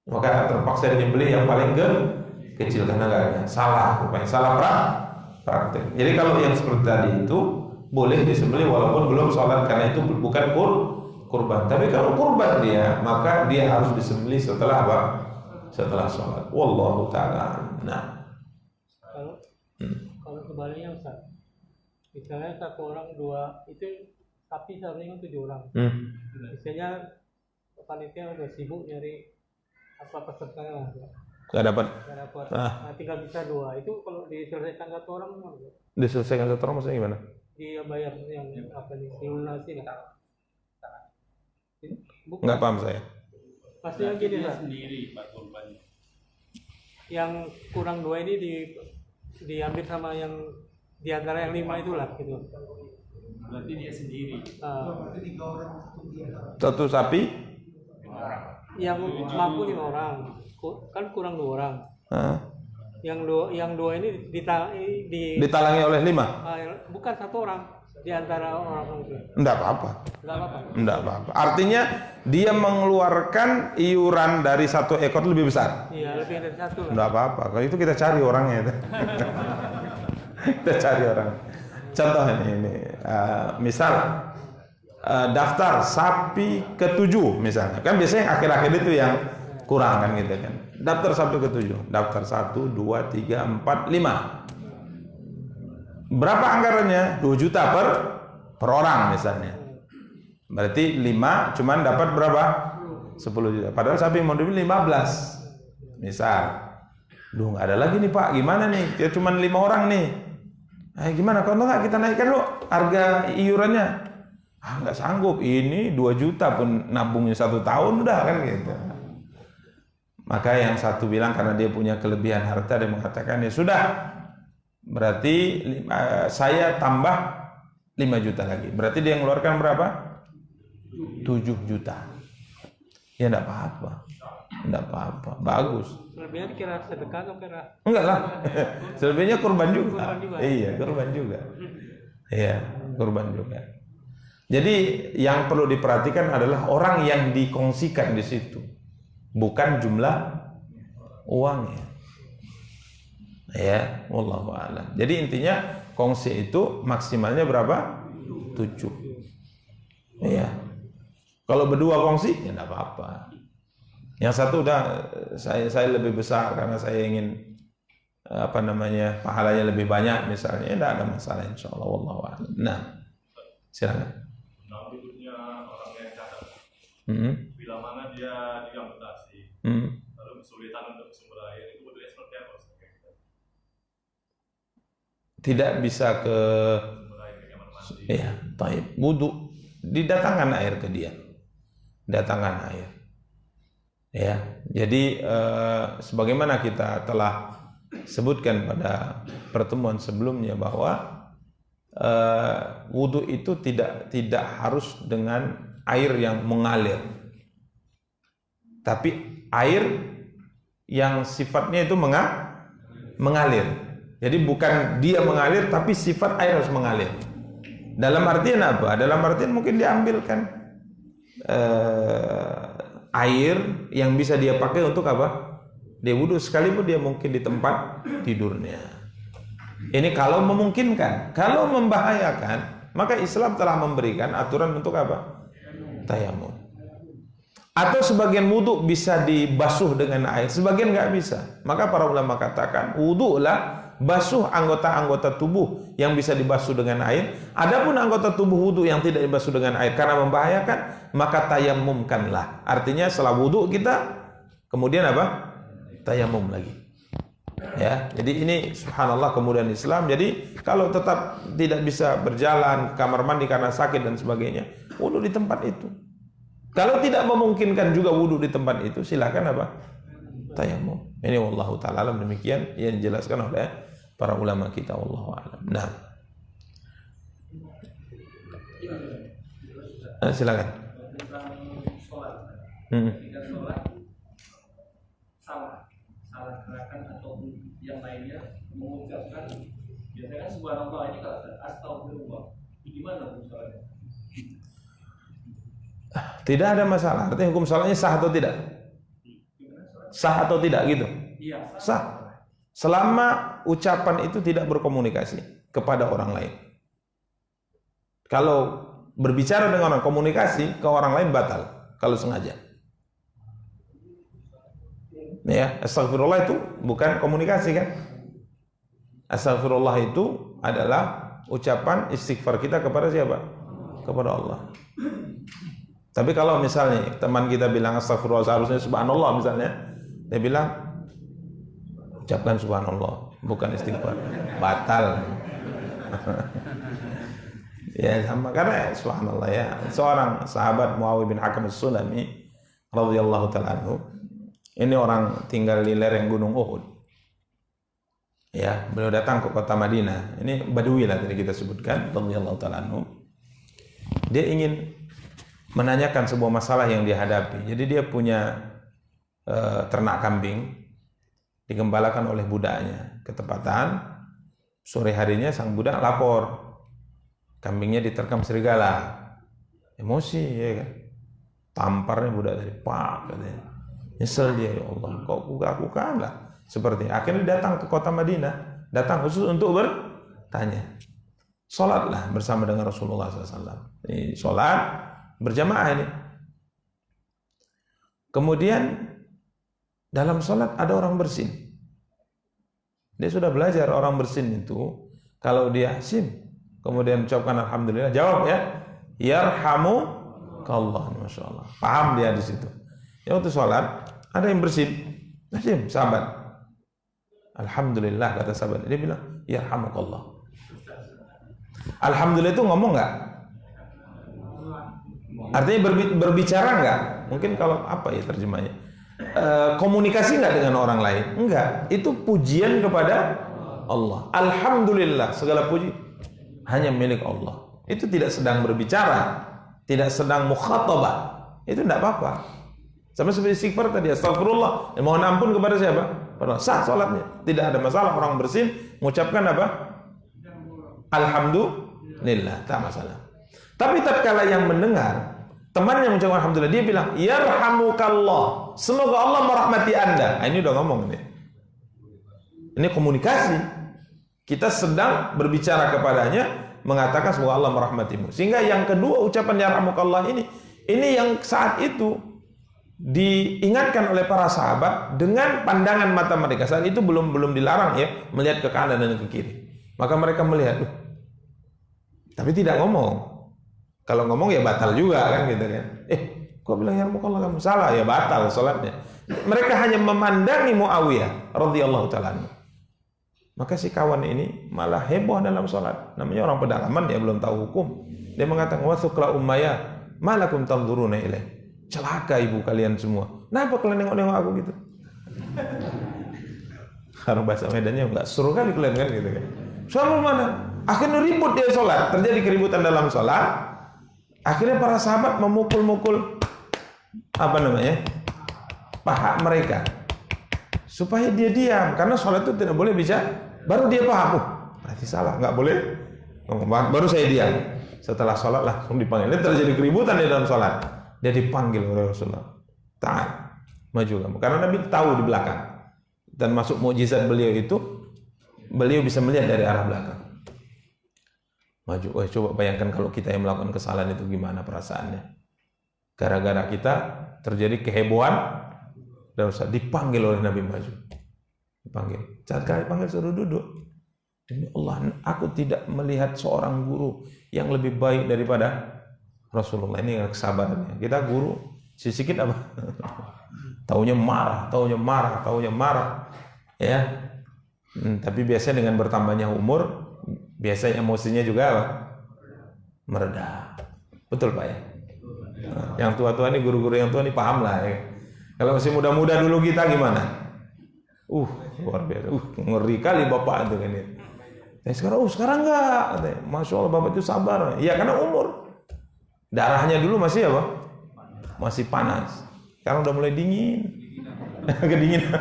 Maka terpaksa menyembelih yang paling kecil karena nggak ada. Salah, rupanya salah praktek. Jadi kalau yang seperti tadi itu boleh disembelih walaupun belum sholat, karena itu bukan kurban. Tapi kalau kurban dia, maka dia harus disembelih setelah apa? Setelah sholat. Wallahu ta'ala. Nah, kalau sebaliknya Ustaz, misalnya satu orang dua, itu sapi seharusnya 7 orang. Misalnya panitia udah sibuk nyari apa pesertanya lah, nggak dapat. Nah, tinggal bisa 2. Itu kalau diselesaikan satu orang gimana? Diselesaikan satu orang maksudnya gimana? Dia bayar yang apa nih? Dilunasi nggak? Nggak paham saya. Pastinya gini lah. Sendiri Pak korbannya. Yang kurang 2 ini diambil sama yang di antara yang 5 itulah gitu. Berarti dia sendiri. Satu sapi? Yang mampu 5 orang, kan kurang 2 orang. Yang dua ini Ditalangi oleh 5? Bukan 1 orang di antara orang itu. Enggak apa-apa. Enggak apa-apa. Artinya dia mengeluarkan iuran dari 1 ekor lebih besar. Iya, lebih dari 1 lah. Enggak apa-apa. Kalau itu kita cari orangnya itu. Kita cari orang. Contoh ini misal daftar sapi ke-7 misalnya. Kan biasanya akhir-akhir itu yang kurang kan gitu kan. Daftar sapi ke-7. Daftar 1, 2, 3, 4, 5. Berapa anggarannya? 2 juta per orang misalnya. Berarti 5 cuman dapat berapa? 10 juta. Padahal sapi mau dibeli 15. Misal. Duh, nggak ada lagi nih Pak. Gimana nih? Dia cuman 5 orang nih. Gimana? Kalau nggak kita naikkan lo harga iurannya. Nggak sanggup. Ini 2 juta pun nabungnya 1 tahun udah kan gitu. Maka yang satu bilang karena dia punya kelebihan harta, dia mengatakan ya sudah. Berarti saya tambah 5 juta lagi. Berarti dia mengeluarkan berapa? 7 juta. Ya enggak apa-apa. Enggak apa-apa. Bagus. Selebihnya kira sedekah atau kira? Enggak lah. Selebihnya kurban juga. Kurban juga. Iya, kurban juga. Iya, kurban juga. Jadi yang perlu diperhatikan adalah orang yang dikongsikan di situ. Bukan jumlah uangnya. Ya, wallahu a'lam. Jadi intinya kongsi itu maksimalnya berapa? 7. Iya. Kalau berdua kongsi ya enggak apa-apa. Yang satu udah saya lebih besar karena saya ingin pahalanya lebih banyak misalnya, enggak ada masalah insyaallah wallahu a'lam. Nah, silakan. Nah, berikutnya orang yang cacat. Bila mana dia diamputasi, lalu kesulitan untuk sumber air, itu bentuknya seperti apa? Tidak bisa ke ya, baik. Wudu, didatangkan air ke dia. Datangkan air. Ya, jadi sebagaimana kita telah sebutkan pada pertemuan sebelumnya bahwa wudu itu tidak harus dengan air yang mengalir, tapi air yang sifatnya itu mengalir. Jadi bukan dia mengalir, tapi sifat air harus mengalir. Dalam artian apa? Dalam artian mungkin diambilkan air yang bisa dia pakai untuk apa? Dia wudu, sekalipun dia mungkin di tempat tidurnya. Ini kalau memungkinkan. Kalau membahayakan, maka Islam telah memberikan aturan untuk apa? Tayamum. Atau sebagian wudu bisa dibasuh dengan air, sebagian nggak bisa. Maka para ulama katakan wudulah basuh anggota-anggota tubuh yang bisa dibasuh dengan air. Adapun anggota tubuh wudu yang tidak dibasuh dengan air karena membahayakan, maka tayamumkanlah. Artinya setelah wudu kita kemudian apa? Tayamum lagi. Ya, jadi ini subhanallah kemudian Islam. Jadi kalau tetap tidak bisa berjalan ke kamar mandi karena sakit dan sebagainya, wudu di tempat itu. Kalau tidak memungkinkan juga wudu di tempat itu, silakan apa? Tayamum. Ini wallahu ta'ala alam, demikian yang dijelaskan oleh para ulama kita, wallahu a'lam. Nah. Silakan. Tentang sholat. Ketika sholat salah gerakan ataupun yang lainnya mengucapkan biasanya kan subhanallah ini kalau astagfirullah. Gimana hukum sholatnya? Tidak ada masalah. Artinya hukum sholatnya sah atau tidak? Sah atau tidak gitu? Iya, sah. Selama ucapan itu tidak berkomunikasi kepada orang lain. Kalau berbicara dengan orang, komunikasi ke orang lain batal kalau sengaja. Ya, astagfirullah itu bukan komunikasi kan? Astagfirullah itu adalah ucapan istighfar kita kepada siapa? Kepada Allah. Tapi kalau misalnya teman kita bilang astagfirullah seharusnya subhanallah misalnya, dia bilang ucapkan subhanallah bukan istighfar, batal. Ya sama, karena subhanallah ya, seorang sahabat Muawiyah bin Hakam As-Sulami radhiyallahu ta'ala anhu, ini orang tinggal di lereng gunung Uhud. Ya, beliau datang ke kota Madinah. Ini Badui lah tadi kita sebutkan radhiyallahu ta'ala anhu. Dia ingin menanyakan sebuah masalah yang dia hadapi. Jadi dia punya ternak kambing, digembalakan oleh budaknya. Ketepatan sore harinya sang budak lapor, kambingnya diterkam serigala. Emosi ya kan, tamparnya budak tadi, pak katanya. Nyesel dia, ya Allah, kok kuka-kukaan lah. Seperti akhirnya datang ke kota Madinah, datang khusus untuk bertanya. Sholatlah bersama dengan Rasulullah SAW. Ini sholat berjamaah ini. Kemudian dalam sholat ada orang bersin. Dia sudah belajar orang bersin itu kalau dia sim, kemudian ucapkan alhamdulillah, jawab ya, yarhamukallah, masya Allah. Paham dia di situ. Ya waktu sholat ada yang bersin, sim, sahabat. Alhamdulillah kata sahabat. Dia bilang yarhamukallah. Alhamdulillah itu ngomong nggak? Artinya berbicara nggak? Mungkin kalau apa ya terjemahnya? Komunikasi nggak dengan orang lain? Enggak. Itu pujian kepada Allah. Alhamdulillah, segala puji hanya milik Allah. Itu tidak sedang berbicara, tidak sedang mukhatabah. Itu tidak apa-apa. Sama seperti istighfar tadi, astagfirullah, mohon ampun kepada siapa? Sah sholatnya. Tidak ada masalah orang bersin mengucapkan apa? Alhamdulillah, tak masalah. Tapi tatkala yang mendengar temannya mengucapkan alhamdulillah, dia bilang yarhamukallah, semoga Allah merahmati Anda. Nah, ini udah ngomong nih. Ini komunikasi. Kita sedang berbicara kepadanya, mengatakan semoga Allah merahmatimu. Sehingga yang kedua ucapan yarhamukallah ini yang saat itu diingatkan oleh para sahabat dengan pandangan mata mereka. Saat itu belum dilarang ya melihat ke kanan dan ke kiri. Maka mereka melihat, tapi tidak ngomong. Kalau ngomong ya batal juga kan gitu kan. Kok bilang yarhamukallah kamu salah, ya batal salatnya. Mereka hanya memandangi Muawiyah radhiyallahu ta'ala. Maka si kawan ini malah heboh dalam salat. Namanya orang pedalaman, dia belum tahu hukum. Dia mengatakan wa thukla ummaya malakum tanzuruna ilaih. Celaka ibu kalian semua. Kenapa kalian nengok-nengok aku gitu? Karena bahasa Medannya enggak seru kali kalian kan gitu kan. Soal mana? Akhirnya ribut dia sholat, terjadi keributan dalam sholat. Akhirnya para sahabat memukul-mukul paha mereka supaya dia diam, karena sholat itu tidak boleh bicara. Baru dia paham, berarti salah, nggak boleh. Baru saya diam. Setelah sholat langsung dipanggil. Ini terjadi keributan di dalam sholat. Dia dipanggil oleh Rasulullah. Ta'al, maju kamu. Karena Nabi tahu di belakang. Dan masuk mukjizat beliau itu, beliau bisa melihat dari arah belakang. Maju. Coba bayangkan kalau kita yang melakukan kesalahan itu gimana perasaannya. Gara-gara kita terjadi kehebohan dan usah dipanggil oleh Nabi maju. Dipanggil. Saat kali panggil suruh duduk. Demi Allah, aku tidak melihat seorang guru yang lebih baik daripada Rasulullah. Ini kesabarannya. Kita guru sedikit apa? Taunya marah. Ya. Tapi biasanya dengan bertambahnya umur, biasanya emosinya juga apa? Mereda. Betul Pak ya? Yang tua-tua ini, guru-guru yang tua ini paham lah ya. Kalau masih muda-muda dulu kita gimana? Luar biasa. Ngeri kali bapak itu kan ya. Sekarang enggak. Masya Allah bapak itu sabar. Ya karena umur. Darahnya dulu masih apa? Masih panas. Sekarang udah mulai dingin. Kedinginan.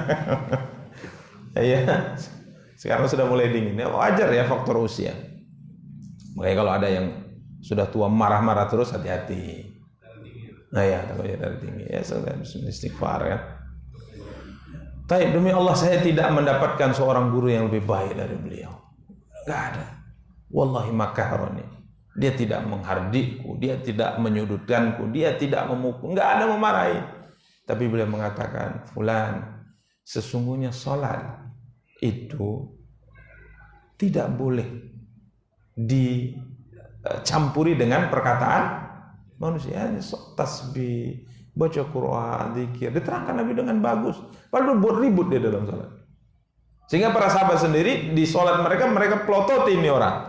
Ya. Sekarang sudah mulai dingin. Ya, wajar ya faktor usia. Makanya kalau ada yang sudah tua marah-marah terus, hati-hati. Nah ya, takutnya darah tinggi. Ya sudah, istighfar ya. Tapi demi Allah saya tidak mendapatkan seorang guru yang lebih baik dari beliau. Enggak ada. Wallahi makaharoni. Dia tidak menghardikku, dia tidak menyudutkanku, dia tidak memukul, enggak ada memarahi. Tapi beliau mengatakan, "Fulan, sesungguhnya salat itu tidak boleh dicampuri dengan perkataan manusia. Tasbih, baca Quran, zikir, diterangkan Nabi dengan bagus. Padahal buat ribut dia dalam salat. Sehingga para sahabat sendiri di salat mereka pelototi ini orang.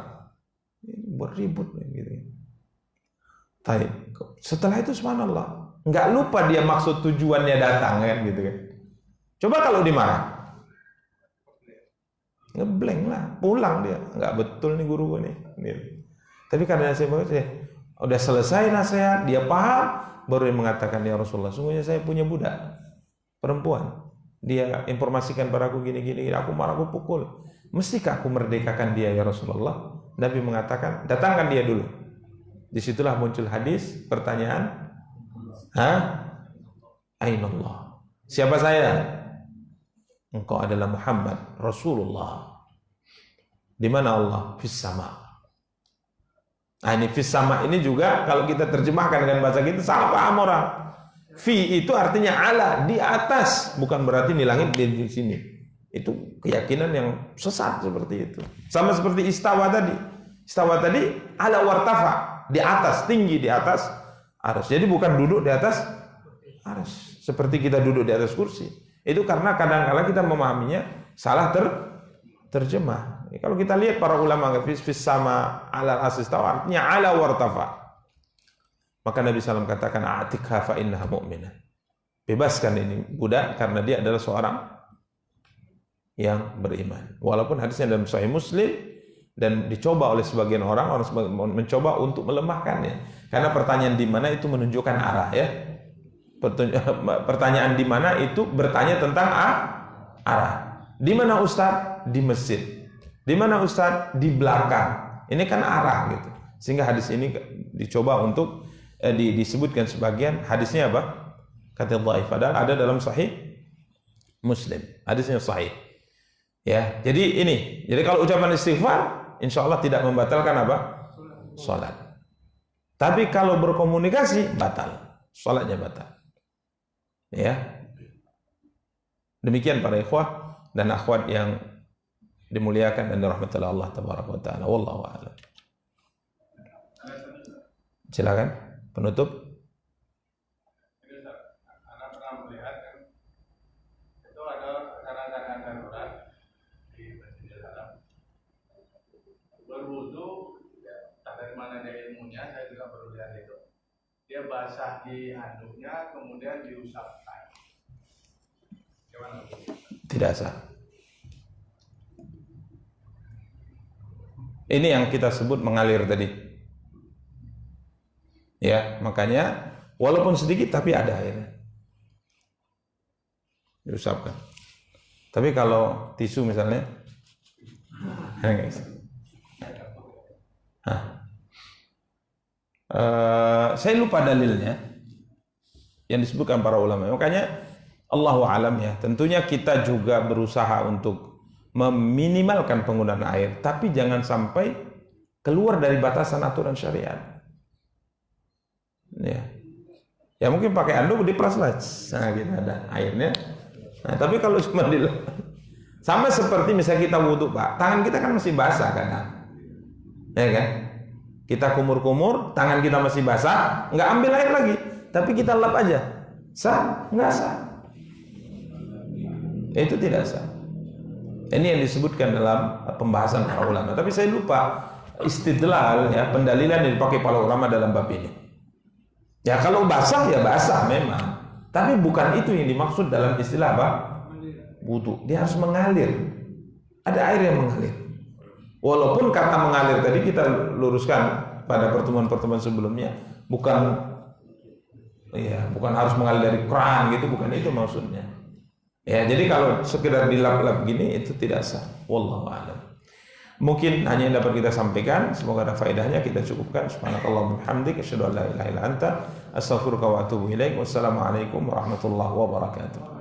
Buat ribut gitu. Tapi setelah itu subhanallah, enggak lupa dia maksud tujuannya datang kan gitu kan. Coba kalau dimarah, ngeblank lah, pulang dia. Enggak betul nih guru gue nih. Gitu. Tapi karena saya udah selesai nasihat, dia paham, baru dia mengatakan, ya Rasulullah, sungguhnya saya punya budak perempuan. Dia informasikan padaku gini-gini, aku marah, aku pukul. Mestikah aku merdekakan dia ya Rasulullah? Nabi mengatakan, datangkan dia dulu. Disitulah muncul hadis, pertanyaan, Ainallah. Siapa saya? Engkau adalah Muhammad, Rasulullah. Di mana Allah? Fis sama. Nah ini fis sama ini juga kalau kita terjemahkan dengan bahasa kita salah paham orang. Fi itu artinya ala, di atas, bukan berarti di langit di sini. Itu keyakinan yang sesat seperti itu. Sama seperti istawa tadi. Istawa tadi ala wartafa, di atas, tinggi di atas arsy. Jadi bukan duduk di atas arsy seperti kita duduk di atas kursi. Itu karena kadang-kala kita memahaminya salah terjemah. Kalau kita lihat para ulama fis sama ala asistawa artinya ala wartafa. Maka Nabi SAW katakan atikha fa innaha mu'minah. Bebaskan ini budak karena dia adalah seorang yang beriman. Walaupun hadisnya dalam Sahih Muslim dan dicoba oleh sebagian orang mencoba untuk melemahkannya. Karena pertanyaan di mana itu menunjukkan arah ya. Pertanyaan di mana itu bertanya tentang arah. Di mana Ustaz? Di masjid. Di mana Ustaz? Di belakang. Ini kan arah gitu. Sehingga hadis ini dicoba untuk disebutkan sebagian hadisnya apa? Kata dhaif. Padahal ada dalam Sahih Muslim. Hadisnya sahih. Ya, jadi ini. Jadi kalau ucapan istighfar, insya Allah tidak membatalkan apa? Salat. Tapi kalau berkomunikasi batal, salatnya batal. Ya. Demikian para ikhwah dan akhwat yang dimuliakan dan dirahmati Allah tabaraka wa taala. Wallahu a'lam. Silakan penutup. Anda pernah melihat kan itu ada keadaan darurat di Masjidil Haram. Berwudu, dari mana dia ilmunya, saya juga baru lihat itu. Dia basah di handuknya, kemudian diusapkan. Gimana? Tidak sah. Ini yang kita sebut mengalir tadi. Ya, makanya walaupun sedikit tapi ada airnya. Diusapkan. Tapi kalau tisu misalnya, saya lupa dalilnya yang disebutkan para ulama. Makanya Allahu a'lam ya. Tentunya kita juga berusaha untuk meminimalkan penggunaan air, tapi jangan sampai keluar dari batasan aturan syariat. Ya. Ya mungkin pakai anduk diperas lah. Nah, gitu ada airnya. Nah, tapi kalau cuma sama seperti misalnya kita wudhu, Pak, tangan kita kan masih basah kadang, ya kan? Kita kumur-kumur, tangan kita masih basah, nggak ambil air lagi, tapi kita lap aja, sah? Nggak sah. Itu tidak sah. Ini yang disebutkan dalam pembahasan para ulama. Tapi saya lupa istidlal, ya, pendalilan yang dipakai para ulama dalam bab ini. Ya kalau basah ya basah memang, tapi bukan itu yang dimaksud dalam istilah apa? Wudu. Dia harus mengalir. Ada air yang mengalir. Walaupun kata mengalir tadi kita luruskan pada pertemuan-pertemuan sebelumnya, bukan harus mengalir dari keran gitu, bukan itu maksudnya. Ya, jadi kalau sekedar dilap-lap gini itu tidak sah. Wallahu a'lam. Mungkin hanya yang dapat kita sampaikan, semoga ada faedahnya. Kita cukupkan. Subhanakallahumma bihamdik, asyhadu an la ilaha illa anta, astaghfiruka wa atubu ilaik. Wassalamualaikum warahmatullahi wabarakatuh.